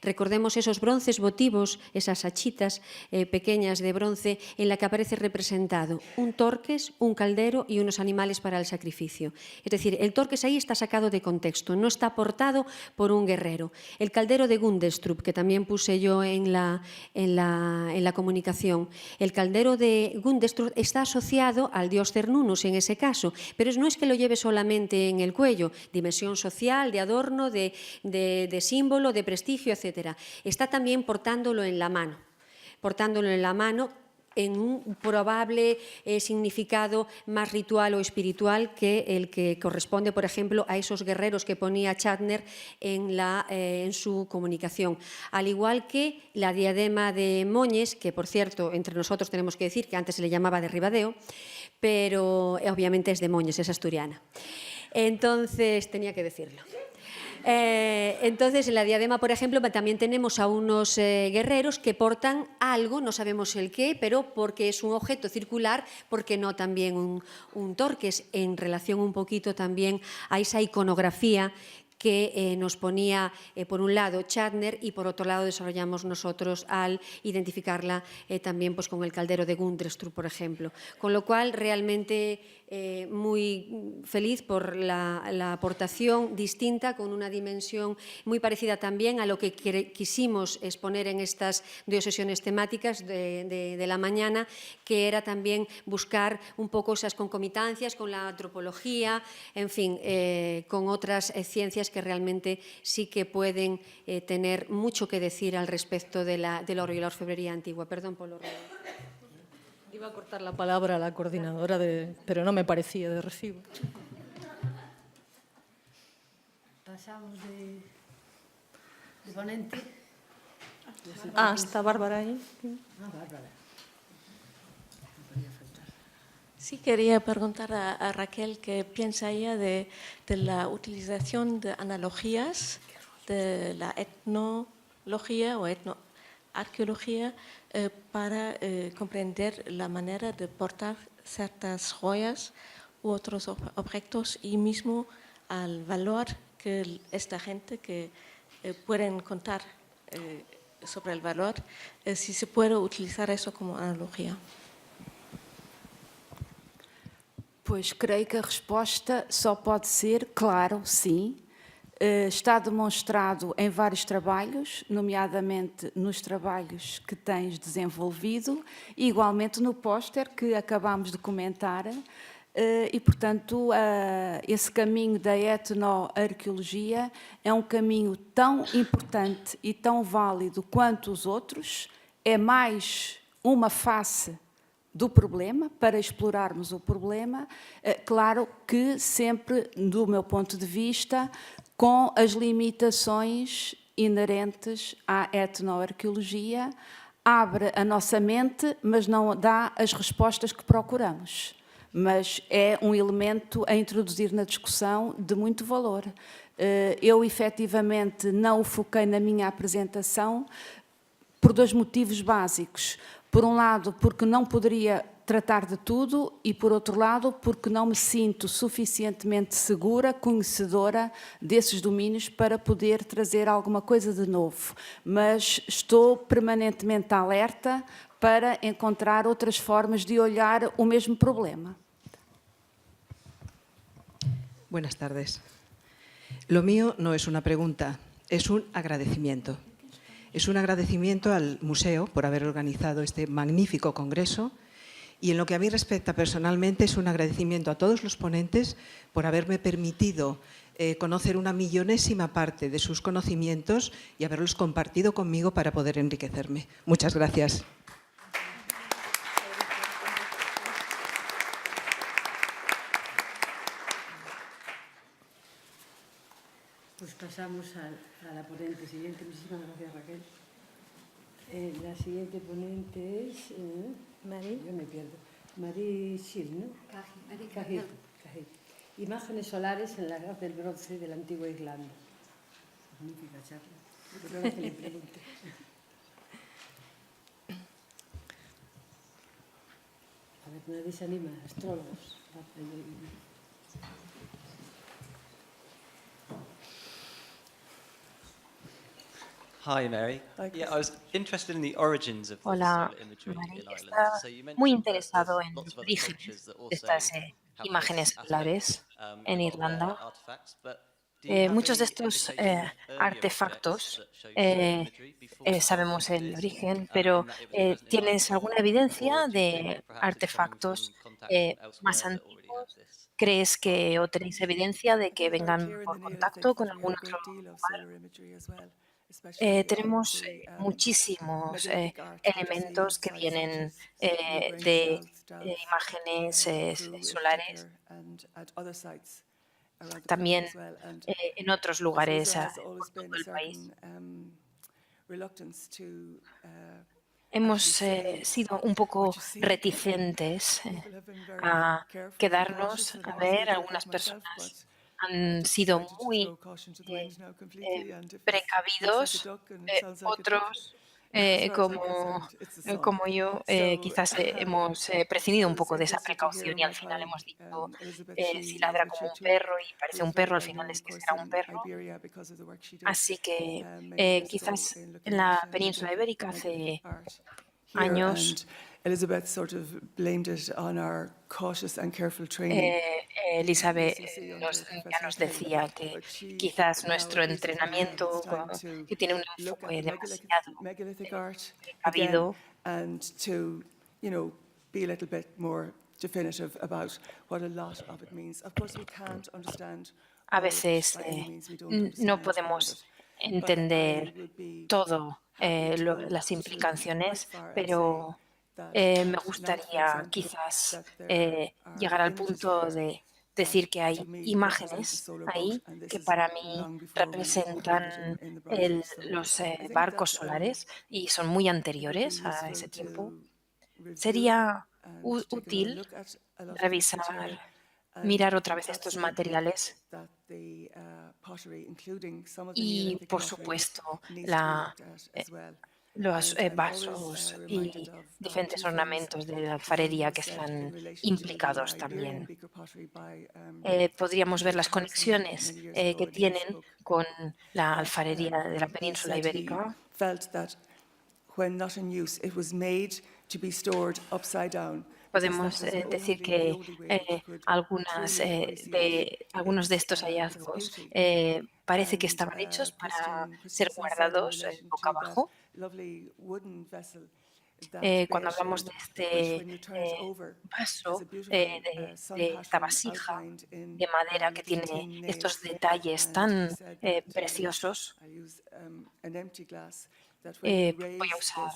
Recordemos esos bronces votivos, esas hachitas pequeñas de bronce en la que aparece representado un torques, un caldero y unos animales para el sacrificio. Es decir, el torques ahí está sacado de contexto, no está aportado por un guerrero. El caldero de Gundestrup, que también puse yo en la comunicación. El caldero de Gundestrup está asociado al dios Cernunnos en ese caso, pero no es que lo lleve solamente en el cuello, dimensión social, de adorno, de símbolo, de prestigio, etc. Está también portándolo en la mano en un probable significado más ritual o espiritual que el que corresponde, por ejemplo, a esos guerreros que ponía Chatner en su comunicación. Al igual que la diadema de Moñes, que, por cierto, entre nosotros tenemos que decir que antes se le llamaba de Ribadeo, pero obviamente es de Moñes, es asturiana. Entonces, tenía que decirlo. Entonces, en la diadema, por ejemplo, también tenemos a unos guerreros que portan algo, no sabemos el qué, pero porque es un objeto circular, porque no también un torques, en relación un poquito también a esa iconografía que nos ponía, por un lado, Chatner y, por otro lado, desarrollamos nosotros al identificarla también pues, con el caldero de Gundestrup, por ejemplo. Con lo cual, realmente muy feliz por la aportación distinta, con una dimensión muy parecida también a lo que quisimos exponer en estas 2 sesiones temáticas de la mañana, que era también buscar un poco esas concomitancias con la antropología, en fin, con otras ciencias que realmente sí que pueden tener mucho que decir al respecto del oro y la orfebrería antigua. Perdón por lo ruido. Iba a cortar la palabra a la coordinadora, pero no me parecía de recibo. Pasamos de ponente. Ah, está Bárbara ahí. Bárbara. Sí, quería preguntar a Raquel qué piensa ella de la utilización de analogías de la etnología o etnoarqueología para comprender la manera de portar ciertas joyas u otros objetos y mismo al valor que esta gente que pueden contar sobre el valor, si se puede utilizar eso como analogía. Pois creio que a resposta só pode ser, claro, sim. Está demonstrado em vários trabalhos, nomeadamente nos trabalhos que tens desenvolvido, e igualmente no póster que acabámos de comentar. E, portanto, esse caminho da etnoarqueologia é um caminho tão importante e tão válido quanto os outros. É mais uma face do problema, para explorarmos o problema, claro que sempre, do meu ponto de vista, com as limitações inerentes à etnoarqueologia, abre a nossa mente, mas não dá as respostas que procuramos. Mas é um elemento a introduzir na discussão de muito valor. Eu, efetivamente, não o foquei na minha apresentação por dois motivos básicos. Por um lado, porque não poderia tratar de tudo e, por outro lado, porque não me sinto suficientemente segura, conhecedora desses domínios para poder trazer alguma coisa de novo. Mas estou permanentemente alerta para encontrar outras formas de olhar o mesmo problema. Buenas tardes. Lo mío no es una pregunta, es un agradecimiento. Es un agradecimiento al museo por haber organizado este magnífico congreso y en lo que a mí respecta personalmente es un agradecimiento a todos los ponentes por haberme permitido conocer una millonésima parte de sus conocimientos y haberlos compartido conmigo para poder enriquecerme. Muchas gracias. Pues pasamos a la ponente siguiente. Muchísimas gracias, Raquel. La siguiente ponente es... Mari. Yo me pierdo. Marie Schill, ¿no? Cajil. Imágenes solares en la edad del bronce de la antigua Irlanda. Magnífica charla. Pero ahora que le pregunte. A ver, nadie se anima. Astrólogos. Hi, Mary. Yeah, I was interested in the origins of Hola, solar imagery Mari. in Ireland. Está So you muy mentioned that interesado there's en lots los of other orígenes cultures that de also estas have imágenes this solares aspect en in a lot of their Irlanda. artifacts, but do you have Muchos de any estos indication of earlier artefactos objects that show solar imagery before sabemos starting el this, origen, pero in that it was present in ¿tienes Ireland? alguna evidencia Or do you think de perhaps it's coming artefactos from contact from más elsewhere that already have antiguos? this? ¿Crees que o tenéis evidencia de que vengan por contacto con algún otro lugar? Tenemos muchísimos elementos que vienen de imágenes solares, también en otros lugares por todo el país. Hemos sido un poco reticentes a quedarnos a ver. Algunas personas han sido muy precavidos, otros como yo quizás hemos prescindido un poco de esa precaución y al final hemos dicho si ladra como un perro y parece un perro, al final es que será un perro. Así que quizás en la península ibérica hace años Elizabeth sort of blamed it on our cautious and careful training. Elizabeth ya nos decía que quizás nuestro entrenamiento que tiene un enfoque demasiado precavido and to, you know, be a little bit more definitive about what a lot of it means. Of course, we can't understand. A veces no podemos entender todo las implicaciones, pero me gustaría quizás llegar al punto de decir que hay imágenes ahí que para mí representan los barcos solares y son muy anteriores a ese tiempo. Sería útil revisar, mirar otra vez estos materiales y, por supuesto, los vasos y diferentes ornamentos de la alfarería que están implicados también. Podríamos ver las conexiones que tienen con la alfarería de la península ibérica. Podemos decir que algunos de estos hallazgos parece que estaban hechos para ser guardados boca abajo. Cuando hablamos de este vaso, de esta vasija de madera que tiene estos detalles tan preciosos, voy a usar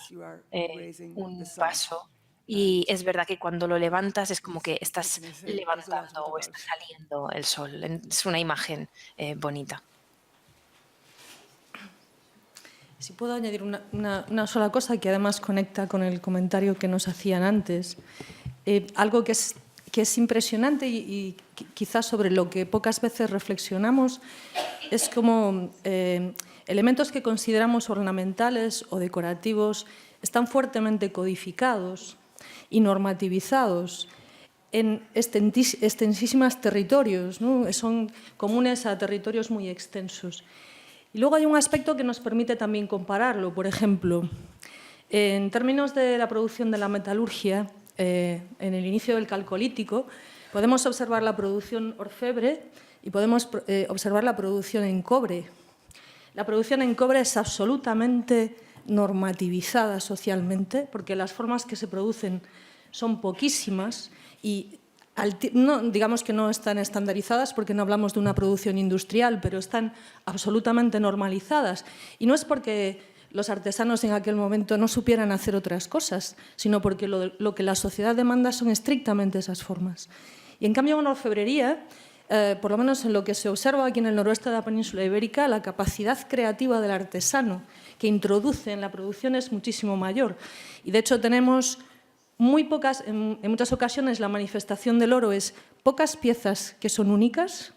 un vaso. Y es verdad que cuando lo levantas es como que estás levantando o está saliendo el sol. Es una imagen bonita. Si puedo añadir una sola cosa que además conecta con el comentario que nos hacían antes. Algo que es impresionante y quizás sobre lo que pocas veces reflexionamos es como elementos que consideramos ornamentales o decorativos están fuertemente codificados y normativizados en extensísimos territorios, ¿no? Son comunes a territorios muy extensos. Y luego hay un aspecto que nos permite también compararlo. Por ejemplo, en términos de la producción de la metalurgia, en el inicio del Calcolítico, podemos observar la producción orfebre y podemos observar la producción en cobre. La producción en cobre es absolutamente normativizada socialmente, porque las formas que se producen son poquísimas y digamos que no están estandarizadas porque no hablamos de una producción industrial, pero están absolutamente normalizadas. Y no es porque los artesanos en aquel momento no supieran hacer otras cosas, sino porque lo que la sociedad demanda son estrictamente esas formas. Y en cambio en la orfebrería, por lo menos en lo que se observa aquí en el noroeste de la península ibérica, la capacidad creativa del artesano que introduce en la producción es muchísimo mayor. Y de hecho tenemos en muchas ocasiones la manifestación del oro es pocas piezas que son únicas,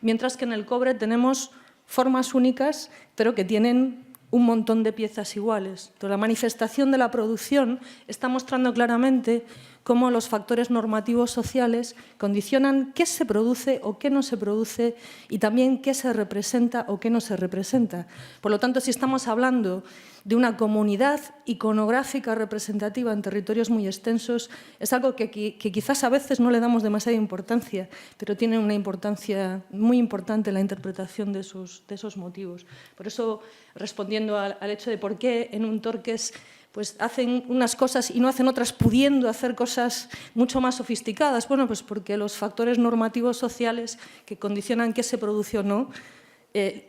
mientras que en el cobre tenemos formas únicas, pero que tienen un montón de piezas iguales. Entonces, la manifestación de la producción está mostrando claramente cómo los factores normativos sociales condicionan qué se produce o qué no se produce y también qué se representa o qué no se representa. Por lo tanto, si estamos hablando de una comunidad iconográfica representativa en territorios muy extensos, es algo que quizás a veces no le damos demasiada importancia, pero tiene una importancia muy importante en la interpretación de esos motivos. Por eso, respondiendo al hecho de por qué en un Torques pues hacen unas cosas y no hacen otras, pudiendo hacer cosas mucho más sofisticadas. Bueno, pues porque los factores normativos sociales que condicionan qué se produce o no,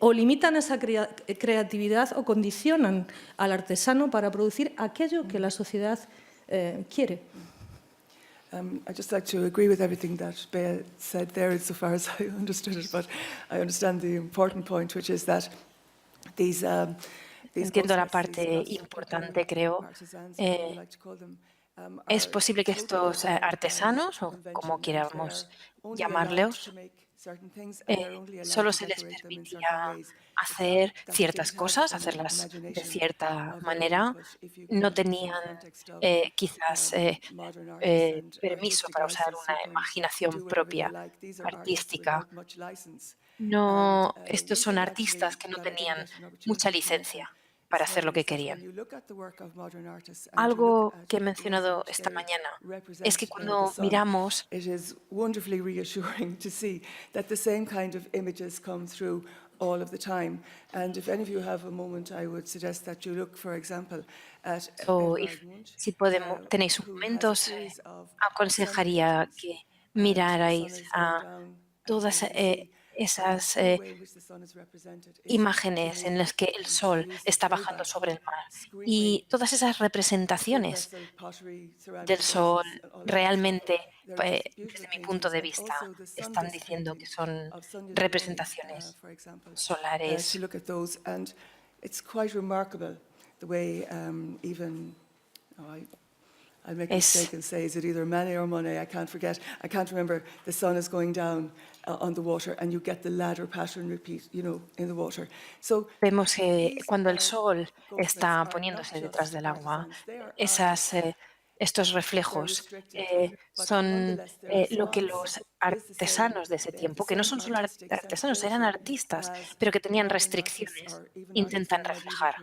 o limitan esa creatividad o condicionan al artesano para producir aquello que la sociedad quiere. I'd just like to agree with everything that Bea said there insofar as I understood it, but I understand the important point, which is that these Entiendo la parte importante, creo. Es posible que estos artesanos, o como queramos llamarlos, solo se les permitía hacer ciertas cosas, hacerlas de cierta manera. No tenían quizás permiso para usar una imaginación propia artística. No, estos son artistas que no tenían mucha licencia para hacer lo que querían. Algo que he mencionado esta mañana es que cuando miramos all of the time. And if any of you have a moment, I would suggest that you look, for example, at si tenéis un momento, aconsejaría que mirarais a todas esas imágenes en las que el sol está bajando sobre el mar y todas esas representaciones del sol realmente, desde mi punto de vista, están diciendo que son representaciones solares. It's quite remarkable the way even, I'll make a mistake and say, is it either Manet or Monet? I can't forget. I can't remember. The sun is going down on the water and you get the ladder pattern repeat, you know, in the water. So vemos que cuando el sol está poniéndose detrás del agua, estos reflejos son lo que los artesanos de ese tiempo, que no son solo artesanos, eran artistas, pero que tenían restricciones, intentan reflejar.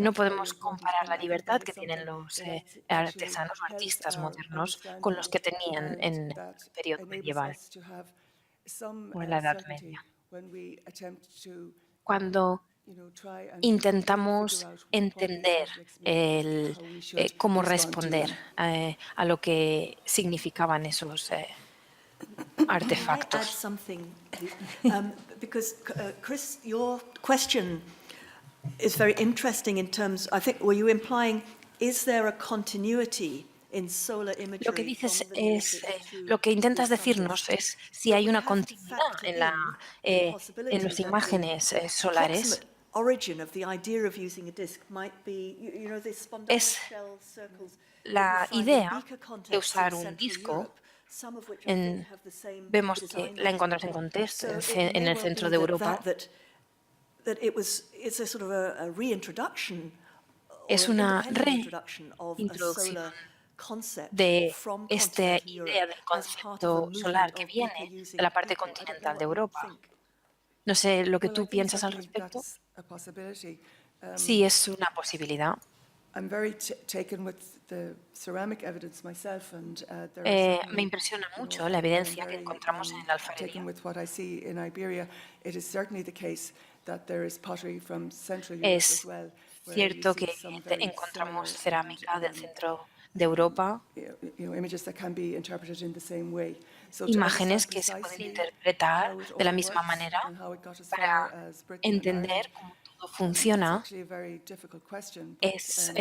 No podemos comparar la libertad que tienen los artesanos o artistas modernos con los que tenían en el periodo medieval o en la Edad Media. Cuando intentamos entender cómo responder a lo que significaban esos artefactos. Chris, your question is very interesting in terms, I think, were you implying, is there a continuity in solar imagery? Lo que dices es, lo que intentas decirnos es si hay una continuidad en las imágenes solares. Es la idea de usar un disco. Vemos que la encontramos en el centro de Europa. Es una reintroducción de esta idea del concepto solar que viene de la parte continental de Europa. No sé lo que tú piensas al respecto. Sí, es una posibilidad. Me impresiona mucho la evidencia que encontramos en la alfarería. Es cierto que encontramos cerámica del centro de Europa, imágenes que se pueden interpretar de la misma manera para entender cómo todo funciona. Es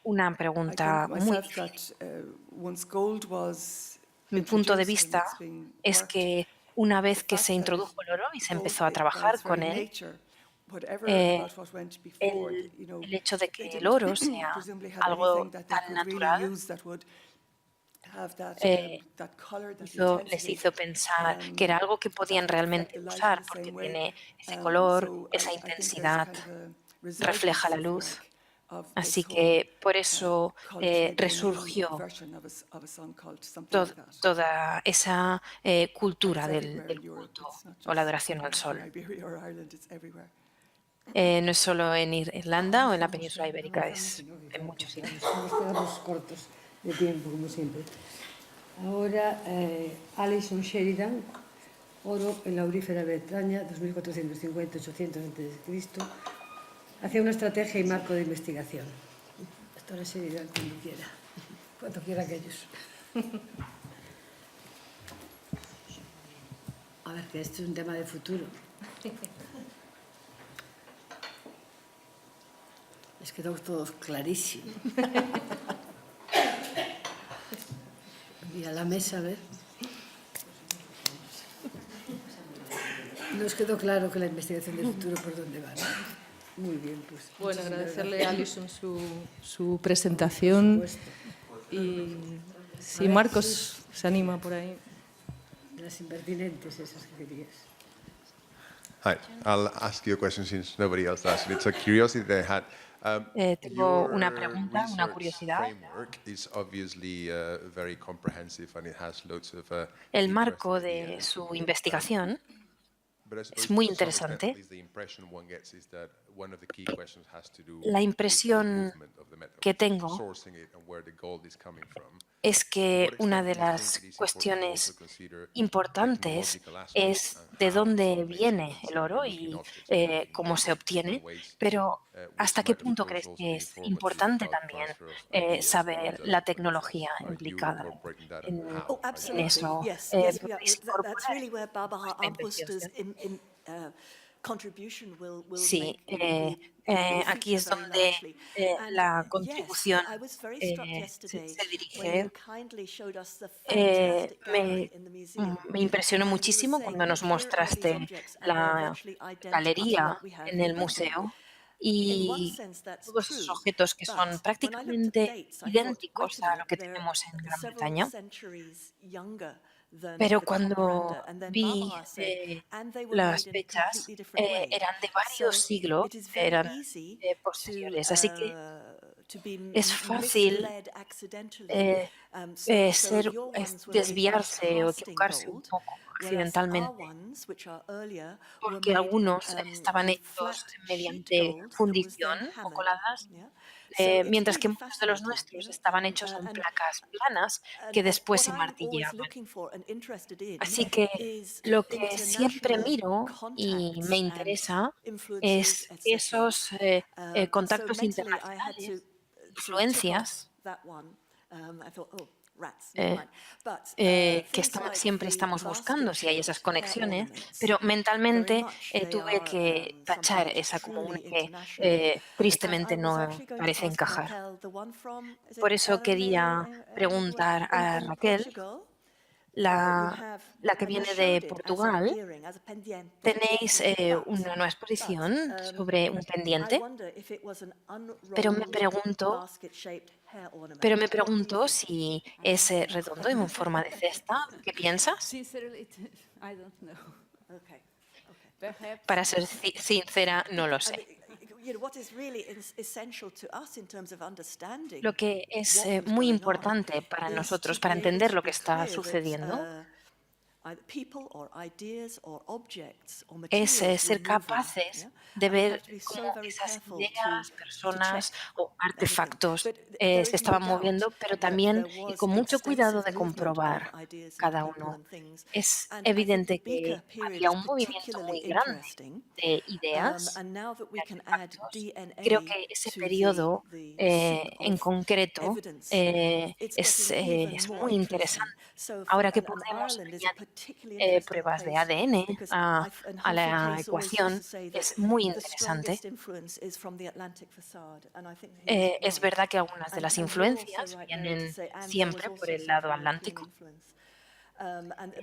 una pregunta muy difícil. Mi punto de vista es que una vez que se introdujo el oro y se empezó a trabajar con él, el hecho de que el oro sea algo tan natural les hizo pensar que era algo que podían realmente usar porque tiene ese color, esa intensidad, refleja la luz. Así que por eso resurgió toda esa cultura del culto o la adoración al sol. No es solo en Irlanda o en la península ibérica, es en muchos sitios. Nos quedamos cortos de tiempo, como siempre. Ahora, Alison Sheridan, oro en la aurífera Bretaña, 2450-800 a.C., hacia una estrategia y marco de investigación. Doctora Sheridan, cuando quiera aquellos. A ver, que esto es un tema de futuro. Les quedó todo clarísimo. Y a la mesa, a ver. Nos quedó claro que la investigación del futuro por dónde va, ¿no? Muy bien, pues. Bueno, agradecerle a Alison su presentación. Y si Marcos se anima por ahí. Las impertinentes esas que querías. Hi, I'll ask you a question since nobody else does. It's a curiosity that I had. Tengo una pregunta, una curiosidad. El marco de su investigación es muy interesante, La impresión que tengo es que una de las cuestiones importantes es de dónde viene el oro y cómo se obtiene, pero ¿hasta qué punto crees que es importante también saber la tecnología implicada en eso? Yes, ¿Podéis that's incorporar really where Barbara esta Armbuster's investigación? contribution will Sí, aquí es very donde largely. And la yes, contribución I was very struck yesterday se when you dirige. kindly showed us the fantastic Me, gallery in the museum. me impresionó And you were muchísimo saying, cuando nos here are these mostraste objects and they're la virtually identical to galería what we have en in el Britain. museo In one y sense, that's todos esos true. objetos que son But when I looked at prácticamente dates, I thought, idénticos wait a a lo minute, que they're tenemos en Gran several Bretaña. centuries younger than Pero the cuando comparanda. And then vi Barbara said, and they were las made in a fechas, completely different way. eran de varios So siglos, it is very eran easy posteriores. Así que to be es fácil misled accidentally. So your ones were made by desviarse o casting equivocarse un gold, poco whereas our accidentalmente, ones, which are earlier, were porque made algunos estaban with hechos flat sheet mediante gold that was fundición then o hammered. coladas, Yeah? So it's mientras que really muchos de los fascinating, nuestros estaban hechos en and placas planas que después what se I'm always martillaban. looking for and interested in Así que is lo que siempre international miro y me contacts and interesa influences, es etc. esos So contactos mentally I had to internacionales, sort of tick influencias, off that one. I thought, oh, rats, eh, never mind. But que things like siempre the estamos buscando si hay esas basket-shaped hair conexiones, ornaments, pero very mentalmente much they tuve are que tachar sometimes esa como truly una que international. And I tristemente was no actually going to parece ask encajar. Raquel, the one from, is it Por eso Belém quería preguntar a in Raquel, Portugal? la que viene de Portugal. Tenéis una nueva exposición sobre un pendiente, pero me pregunto si es redondo en forma de cesta. ¿Qué piensas? Sincerely, I don't know. Okay. Perhaps. Para ser sincera, no lo sé. Lo que es muy importante para nosotros, para entender lo que está sucediendo, es ser capaces de ver cómo esas ideas, personas o artefactos se estaban moviendo, pero también y con mucho cuidado de comprobar cada uno. Es evidente que había un movimiento muy grande de ideas, de artefactos. Creo que ese periodo en concreto es muy interesante. Ahora que podemos añadir pruebas de ADN a la ecuación, es muy interesante. Es verdad que algunas de las influencias vienen siempre por el lado atlántico.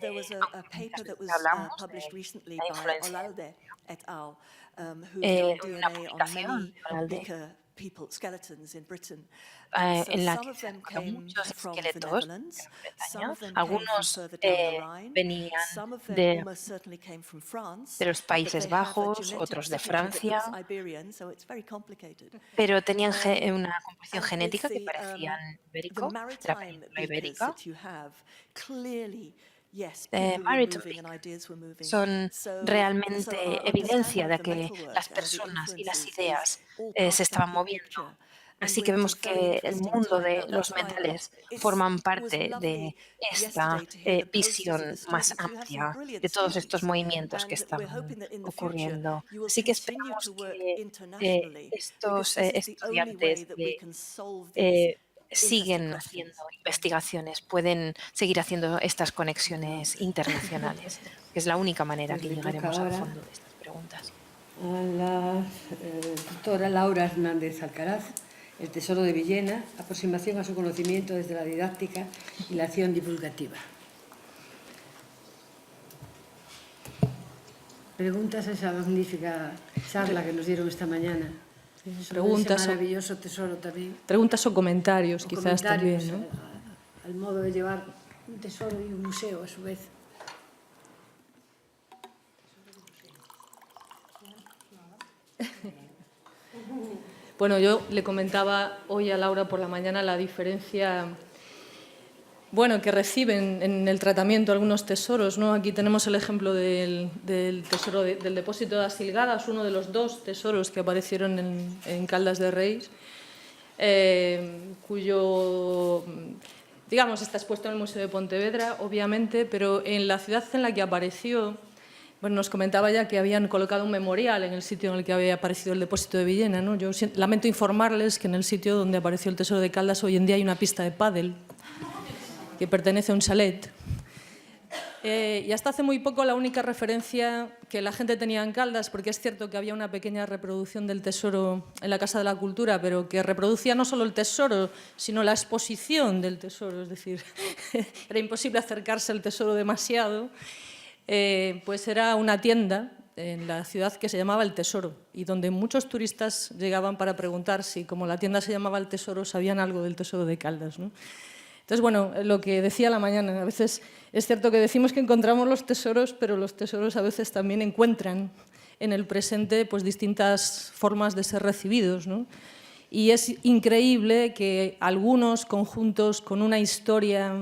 There was a paper that was published recently by Olalde et al., who've done DNA on many Beaker people, skeletons in Britain. En la que se encontraron muchos esqueletos en Bretaña. Algunos venían de los Países Bajos, otros de Francia, pero tenían una composición genética que parecían ibérico, de la península ibérica. Maritime son realmente evidencia de que las personas y las ideas se estaban moviendo. Así que vemos que el mundo de los metales forman parte de esta visión más amplia de todos estos movimientos que están ocurriendo. Así que esperamos que estos estudiantes siguen haciendo investigaciones, pueden seguir haciendo estas conexiones internacionales, que es la única manera que llegaremos al fondo de estas preguntas. A la doctora Laura Hernández Alcaraz, El Tesoro de Villena, aproximación a su conocimiento desde la didáctica y la acción divulgativa. Preguntas a esa magnífica charla que nos dieron esta mañana. Preguntas, ese maravilloso tesoro también. Preguntas o comentarios, quizás comentarios, también, ¿no? Al modo de llevar un tesoro y un museo a su vez. Bueno, yo le comentaba hoy a Laura por la mañana la diferencia bueno, que reciben en el tratamiento algunos tesoros, ¿no? Aquí tenemos el ejemplo del tesoro del depósito de Asilgadas, uno de los 2 tesoros que aparecieron en Caldas de Reis, cuyo, digamos, está expuesto en el Museo de Pontevedra, obviamente, pero en la ciudad en la que apareció, bueno, nos comentaba ya que habían colocado un memorial en el sitio en el que había aparecido el depósito de Villena, ¿no? Yo lamento informarles que en el sitio donde apareció el tesoro de Caldas hoy en día hay una pista de pádel que pertenece a un chalet. Y hasta hace muy poco la única referencia que la gente tenía en Caldas, porque es cierto que había una pequeña reproducción del tesoro en la Casa de la Cultura, pero que reproducía no solo el tesoro, sino la exposición del tesoro, es decir, era imposible acercarse al tesoro demasiado, pues era una tienda en la ciudad que se llamaba El Tesoro y donde muchos turistas llegaban para preguntar si, como la tienda se llamaba El Tesoro, sabían algo del tesoro de Caldas, ¿no? Entonces, bueno, lo que decía a la mañana, a veces es cierto que decimos que encontramos los tesoros, pero los tesoros a veces también encuentran en el presente pues, distintas formas de ser recibidos, ¿no? Y es increíble que algunos conjuntos con una historia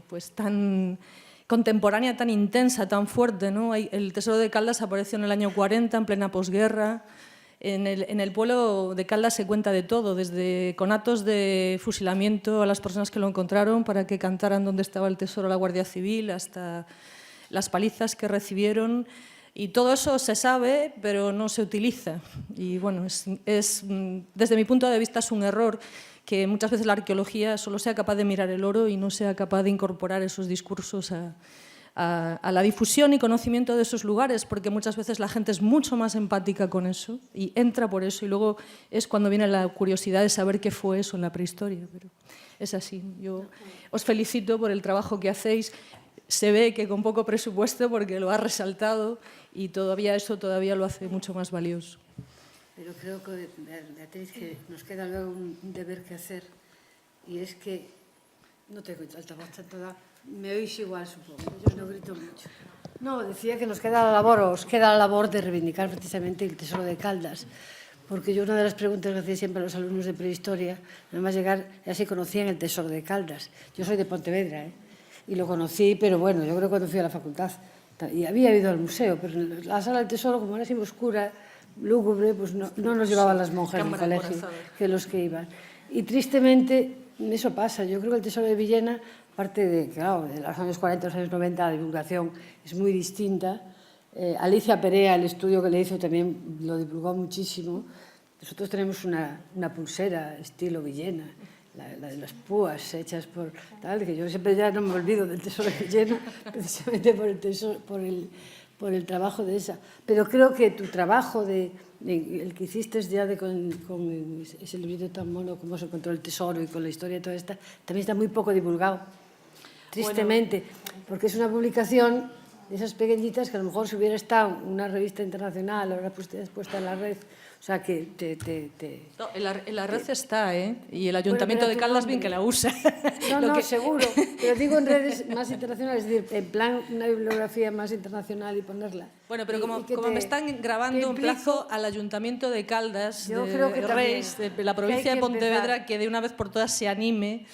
pues, tan contemporánea, tan intensa, tan fuerte, ¿no? El tesoro de Caldas apareció en el año 40, en plena posguerra. En el pueblo de Caldas se cuenta de todo, desde conatos de fusilamiento a las personas que lo encontraron para que cantaran dónde estaba el tesoro a la Guardia Civil, hasta las palizas que recibieron. Y todo eso se sabe, pero no se utiliza. Y bueno, desde mi punto de vista es un error que muchas veces la arqueología solo sea capaz de mirar el oro y no sea capaz de incorporar esos discursos a la difusión y conocimiento de esos lugares, porque muchas veces la gente es mucho más empática con eso y entra por eso, y luego es cuando viene la curiosidad de saber qué fue eso en la prehistoria. Pero es así. Yo os felicito por el trabajo que hacéis. Se ve que con poco presupuesto, porque lo ha resaltado, y todavía eso todavía lo hace mucho más valioso. Pero creo que, Beatriz, que nos queda luego un deber que hacer, y es que, no tengo altavoz tanto, me oís igual, supongo, yo no grito mucho. No, decía que nos queda la labor, os queda la labor de reivindicar precisamente el tesoro de Caldas, porque yo una de las preguntas que hacía siempre a los alumnos de prehistoria, nada más llegar, ya se conocían el tesoro de Caldas. Yo soy de Pontevedra, y lo conocí, pero bueno, yo creo que cuando fui a la facultad, y había ido al museo, pero en la sala del tesoro, como era así oscura, lúgubre, pues no nos llevaban las monjas del colegio, que los que iban. Y tristemente, eso pasa. Yo creo que el tesoro de Villena, aparte de, claro, de los años 40 a los años 90, la divulgación es muy distinta. Alicia Perea, el estudio que le hizo, también lo divulgó muchísimo. Nosotros tenemos una pulsera estilo Villena, la de las púas hechas por tal, que yo siempre ya no me olvido del tesoro de Villena, precisamente por el trabajo de esa. Pero creo que tu trabajo, el que hiciste ya con ese librito tan mono, cómo se encontró el tesoro y con la historia de toda esta, también está muy poco divulgado, tristemente, porque es una publicación de esas pequeñitas que a lo mejor si hubiera estado en una revista internacional, ahora puesta en la red, o sea que No, en la red está, y el Ayuntamiento de Caldas bien que la usa. No, seguro, pero digo en redes más internacionales, es decir, en plan una bibliografía más internacional y ponerla. Bueno, pero como me están grabando, emplazo al Ayuntamiento de Caldas, de Reis, de la provincia de Pontevedra, que de una vez por todas se anime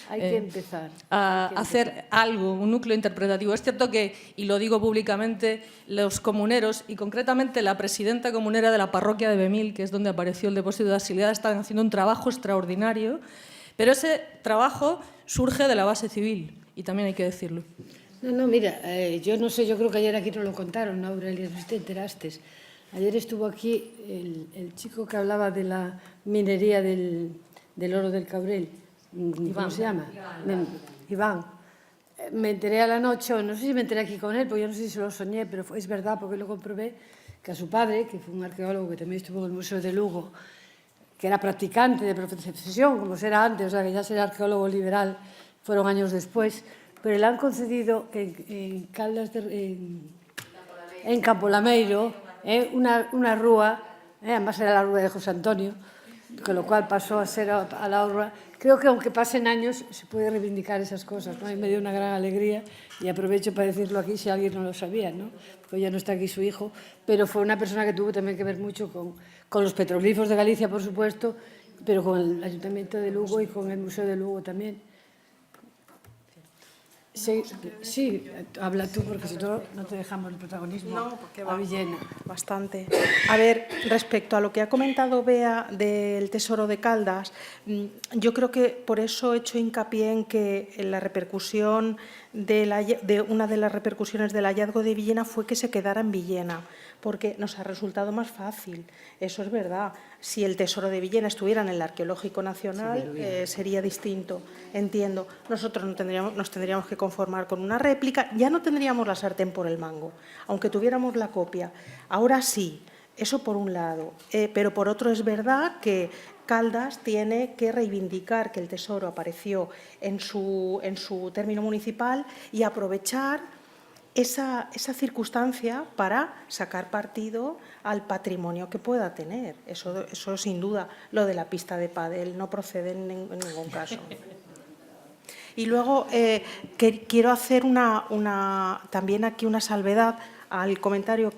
a hacer algo, un núcleo interpretativo. Es cierto que, y lo digo públicamente, los comuneros, y concretamente la presidenta comunera de la parroquia de Bemil, que es donde apareció el depósito de Asilgadas, están haciendo un trabajo extraordinario, pero ese trabajo surge de la base civil, y también hay que decirlo. No, mira, yo no sé, yo creo que ayer aquí nos lo contaron, ¿no, Aurelia? No sé si te enteraste. Ayer estuvo aquí el chico que hablaba de la minería del oro del Cabrel. ¿Cómo se llama? Iván. Me enteré a la noche, no sé si me enteré aquí con él, porque yo no sé si se lo soñé, pero es verdad, porque lo comprobé, que a su padre, que fue un arqueólogo que también estuvo en el Museo de Lugo, que era practicante de profesión, como será antes, o sea, que ya será arqueólogo liberal, fueron años después, pero le han concedido en Caldas, en Campolameiro, una rúa, además era la rúa de José Antonio, con lo cual pasó a ser a la rúa. Creo que aunque pasen años se puede reivindicar esas cosas, ¿no? Y me dio una gran alegría y aprovecho para decirlo aquí si alguien no lo sabía, ¿no? Porque ya no está aquí su hijo, pero fue una persona que tuvo también que ver mucho con los petroglifos de Galicia, por supuesto, pero con el Ayuntamiento de Lugo y con el Museo de Lugo también. Sí, habla tú, porque si no, no te dejamos el protagonismo. No, porque a Villena. Bastante. A ver, respecto a lo que ha comentado Bea del Tesoro de Caldas, yo creo que por eso he hecho hincapié en que la repercusión una de las repercusiones del hallazgo de Villena fue que se quedara en Villena, porque nos ha resultado más fácil. Eso es verdad. Si el Tesoro de Villena estuviera en el Arqueológico Nacional, sería distinto, entiendo. Nosotros nos tendríamos que conformar con una réplica, ya no tendríamos la sartén por el mango, aunque tuviéramos la copia. Ahora sí, eso por un lado, pero por otro es verdad que Caldas tiene que reivindicar que el tesoro apareció en su término municipal y aprovechar esa circunstancia para sacar partido al patrimonio que pueda tener. Eso sin duda. Lo de la pista de pádel no procede en ningún caso. Y luego quiero hacer también aquí una salvedad al comentario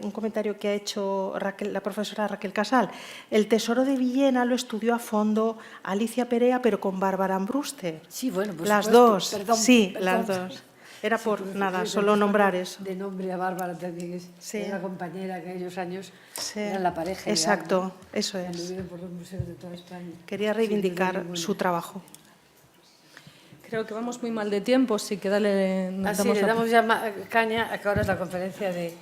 un comentario que ha hecho la profesora Raquel Casal. El Tesoro de Villena lo estudió a fondo Alicia Perea, pero con Bárbara Ambruste. Sí, bueno, por las supuesto. dos. Perdón, sí, perdón. las dos. Era por nada, Sí, solo nombrar eso. De nombre a Bárbara también es una compañera que en aquellos años eran la pareja. Exacto, ideal, ¿no? eso es. Anduvieron por los museos de toda España. Quería reivindicar su trabajo. Creo que vamos muy mal de tiempo, así que dale... Le damos ya caña a que ahora es la conferencia de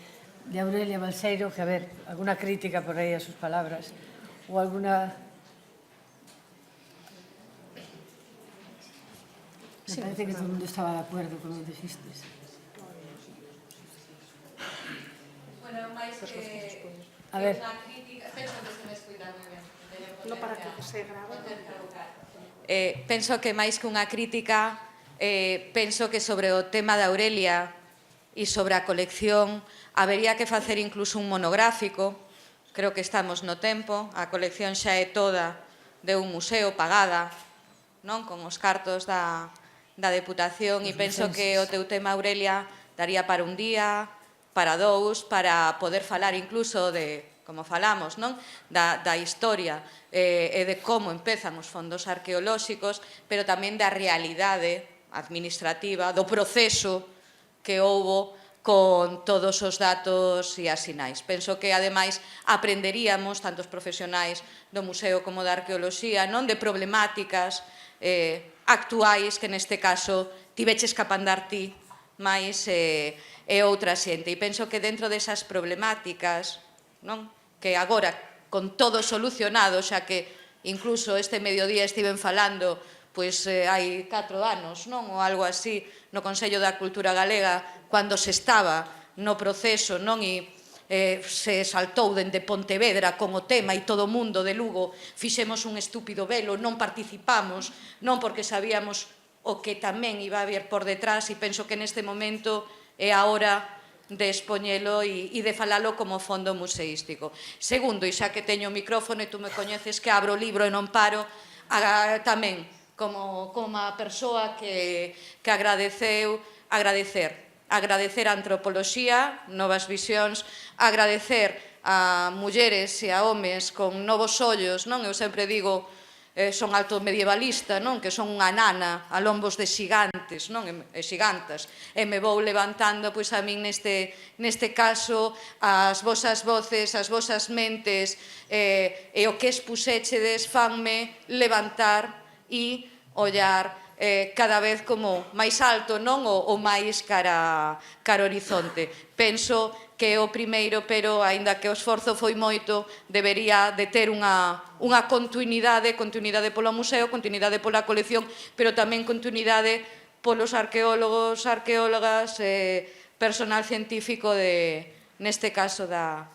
Aurelia Balseiro, que a ver, alguna crítica por ahí a sus palabras, o alguna... Me parece que todo el mundo estaba de acuerdo con lo que dijiste. Bueno, máis que a ver. unha crítica... Penso que se me escuita moi ben. No para que se grave. Penso que máis que unha crítica, penso que sobre o tema da Aurelia e sobre a colección habería que facer incluso un monográfico. Creo que estamos no tempo, a colección xa é toda de un museo pagada, non, con os cartos da Deputación, e penso que o teu tema, Aurelia, daría para un día, para dous, para poder falar incluso de, como falamos, non, da historia e de como empezan os fondos arqueolóxicos, pero tamén da realidade administrativa, do proceso que houbo con todos os datos e as sinais. Penso que, ademais, aprenderíamos, tanto os profesionais do museo como da arqueoloxía, non, de problemáticas actuais que neste caso tiveches que apandar ti máis e outra xente. E penso que dentro desas problemáticas, non, que agora con todo solucionado, xa que incluso este mediodía estiven falando pois hai 4 anos, non, ou algo así, no Consello da Cultura Galega, cando se estaba no proceso, non, e se saltou dende Pontevedra con o tema e todo o mundo de Lugo fixemos un estúpido velo, non participamos, non porque sabíamos o que tamén iba a haber por detrás, e penso que neste momento é a hora de expoñelo e de falalo como fondo museístico. Segundo, e xa que teño o micrófono e tú me coñeces que abro o libro e non paro, tamén como a persoa que agradecer a antropoloxía, novas visións, agradecer a mulleres e a homes con novos ollos, non? Eu sempre digo, son alto medievalista, non? Que son unha nana a lombos de xigantes, non? E xigantas. E me vou levantando, pois a min neste caso, as vosas voces, as vosas mentes e o que expuxéchedes fanme levantar e ollar cada vez como máis alto, non, ou máis cara horizonte. Penso que o primeiro, pero aínda que o esforzo foi moito, debería de ter unha continuidade polo museo, continuidade pola colección, pero tamén continuidade polos arqueólogos, arqueólogas, personal científico neste caso da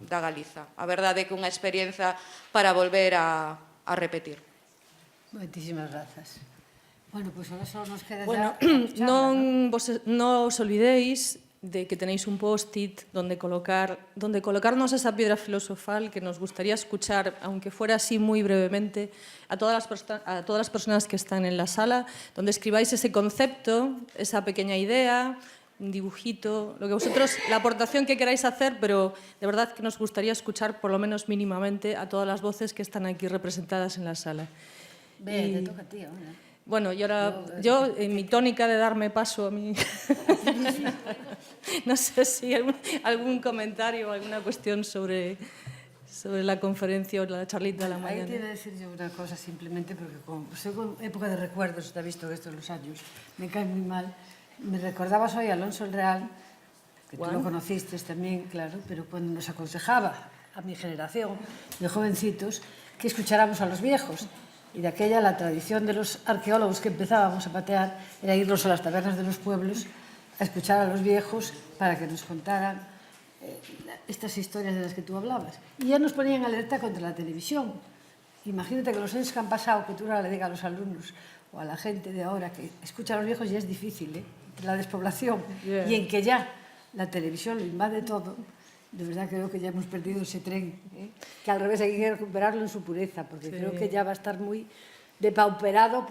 Galiza. A verdade é que unha experiencia para volver a repetir. Moitísimas grazas. Bueno, pois ahora só nos queda non os olvidéis de que tenéis un post-it donde colocarnos esa piedra filosofal que nos gustaría escuchar, aunque fuera así muy brevemente, a todas las personas que están en la sala, donde escribáis ese concepto, esa pequeña idea, un dibujito, lo que vosotros, la aportación que queráis hacer, pero de verdad que nos gustaría escuchar por lo menos mínimamente a todas las voces que están aquí representadas en la sala. Te toca a ti ahora. Bueno, y ahora yo, en mi tónica de darme paso a mí, no sé si algún comentario o alguna cuestión sobre la conferencia o la charlita de la mañana. Ahí quiero decir yo una cosa simplemente, porque como soy con época de recuerdos, está visto que estos los años me caen muy mal. Me recordabas hoy a Alonso el Real, que tú lo conociste también, claro, pero cuando nos aconsejaba a mi generación de jovencitos que escucháramos a los viejos. Y de aquella la tradición de los arqueólogos que empezábamos a patear era irnos a las tabernas de los pueblos a escuchar a los viejos para que nos contaran estas historias de las que tú hablabas. Y ya nos ponían alerta contra la televisión. Imagínate que los años que han pasado, que tú ahora le digas a los alumnos o a la gente de ahora que escucha a los viejos ya es difícil, la despoblación, y en que ya la televisión lo invade todo. De verdad creo que ya hemos perdido ese tren, que al revés hay que recuperarlo en su pureza, porque creo que ya va a estar muy depauperado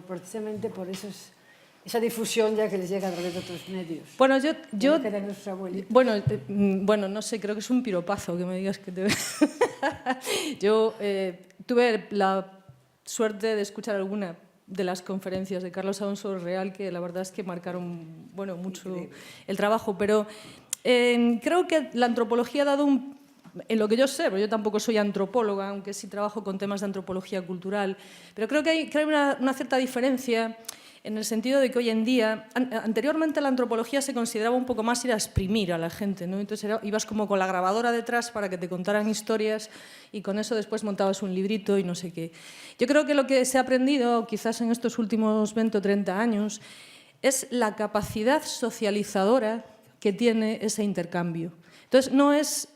precisamente por esa difusión ya que les llega a través de otros medios. Bueno, bueno, no sé, creo que es un piropazo que me digas que te... Yo tuve la suerte de escuchar alguna de las conferencias de Carlos Alonso Real, que la verdad es que marcaron mucho el trabajo, pero creo que la antropología ha dado en lo que yo sé, porque yo tampoco soy antropóloga, aunque sí trabajo con temas de antropología cultural, pero creo que hay una cierta diferencia en el sentido de que hoy en día, anteriormente la antropología se consideraba un poco más ir a exprimir a la gente, ¿no? Entonces ibas como con la grabadora detrás para que te contaran historias y con eso después montabas un librito y no sé qué. Yo creo que lo que se ha aprendido quizás en estos últimos 20 o 30 años es la capacidad socializadora que tiene ese intercambio. Entonces no es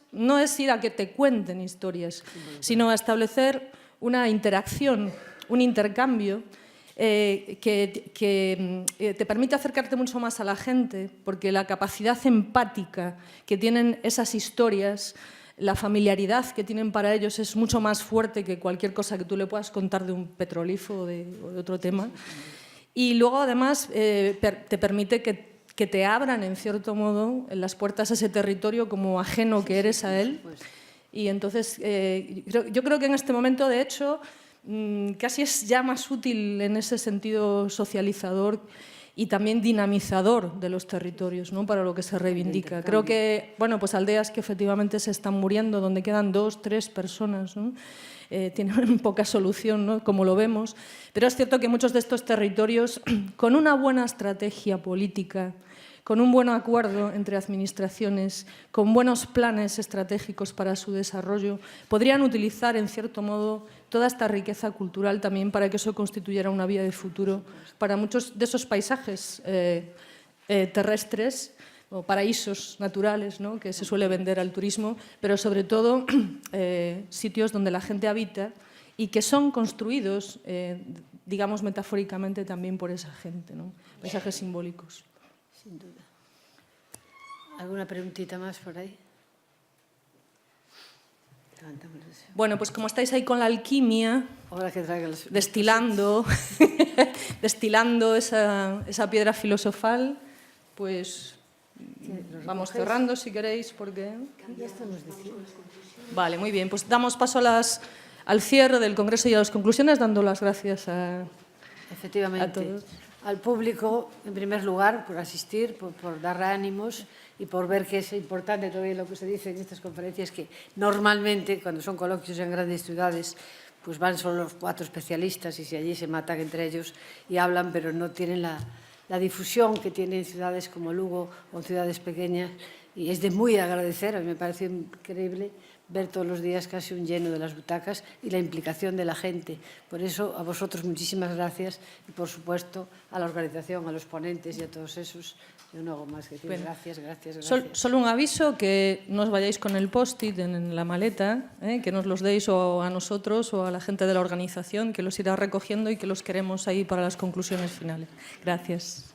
ir a que te cuenten historias, sino a establecer una interacción, un intercambio que te permite acercarte mucho más a la gente, porque la capacidad empática que tienen esas historias, la familiaridad que tienen para ellos es mucho más fuerte que cualquier cosa que tú le puedas contar de un petrolífero o de otro tema. Y luego, además, te permite que te abran, en cierto modo, las puertas a ese territorio como ajeno que eres a él. Y entonces, yo creo que en este momento, de hecho, casi es ya más útil en ese sentido socializador y también dinamizador de los territorios, ¿no? Para lo que se reivindica. Creo que, pues aldeas que efectivamente se están muriendo, donde quedan 2, 3 personas, ¿no? Tienen poca solución, ¿no? Como lo vemos, pero es cierto que muchos de estos territorios, con una buena estrategia política, con un buen acuerdo entre administraciones, con buenos planes estratégicos para su desarrollo, podrían utilizar, en cierto modo, toda esta riqueza cultural también para que eso constituyera una vía de futuro para muchos de esos paisajes terrestres o paraísos naturales, ¿no? Que se suele vender al turismo, pero sobre todo sitios donde la gente habita y que son construidos, digamos metafóricamente, también por esa gente, ¿no? Paisajes simbólicos. Sin duda. ¿Alguna preguntita más por ahí? Bueno, pues como estáis ahí con la alquimia, destilando esa piedra filosofal, pues vamos cerrando si queréis, porque... Vale, muy bien, pues damos paso al cierre del Congreso y a las conclusiones, dando las gracias a todos. Al público, en primer lugar, por asistir, por dar ánimos y por ver que es importante todavía lo que se dice en estas conferencias, que normalmente, cuando son coloquios en grandes ciudades, pues van solo los 4 especialistas y si allí se matan entre ellos y hablan, pero no tienen la difusión que tienen ciudades como Lugo o ciudades pequeñas. Y es de muy agradecer, a mí me parece increíble ver todos los días casi un lleno de las butacas y la implicación de la gente. Por eso, a vosotros muchísimas gracias y, por supuesto, a la organización, a los ponentes y a todos esos. Yo no hago más que decir gracias. Solo un aviso, que no os vayáis con el post-it en la maleta, que nos los deis o a nosotros o a la gente de la organización, que los irá recogiendo y que los queremos ahí para las conclusiones finales. Gracias.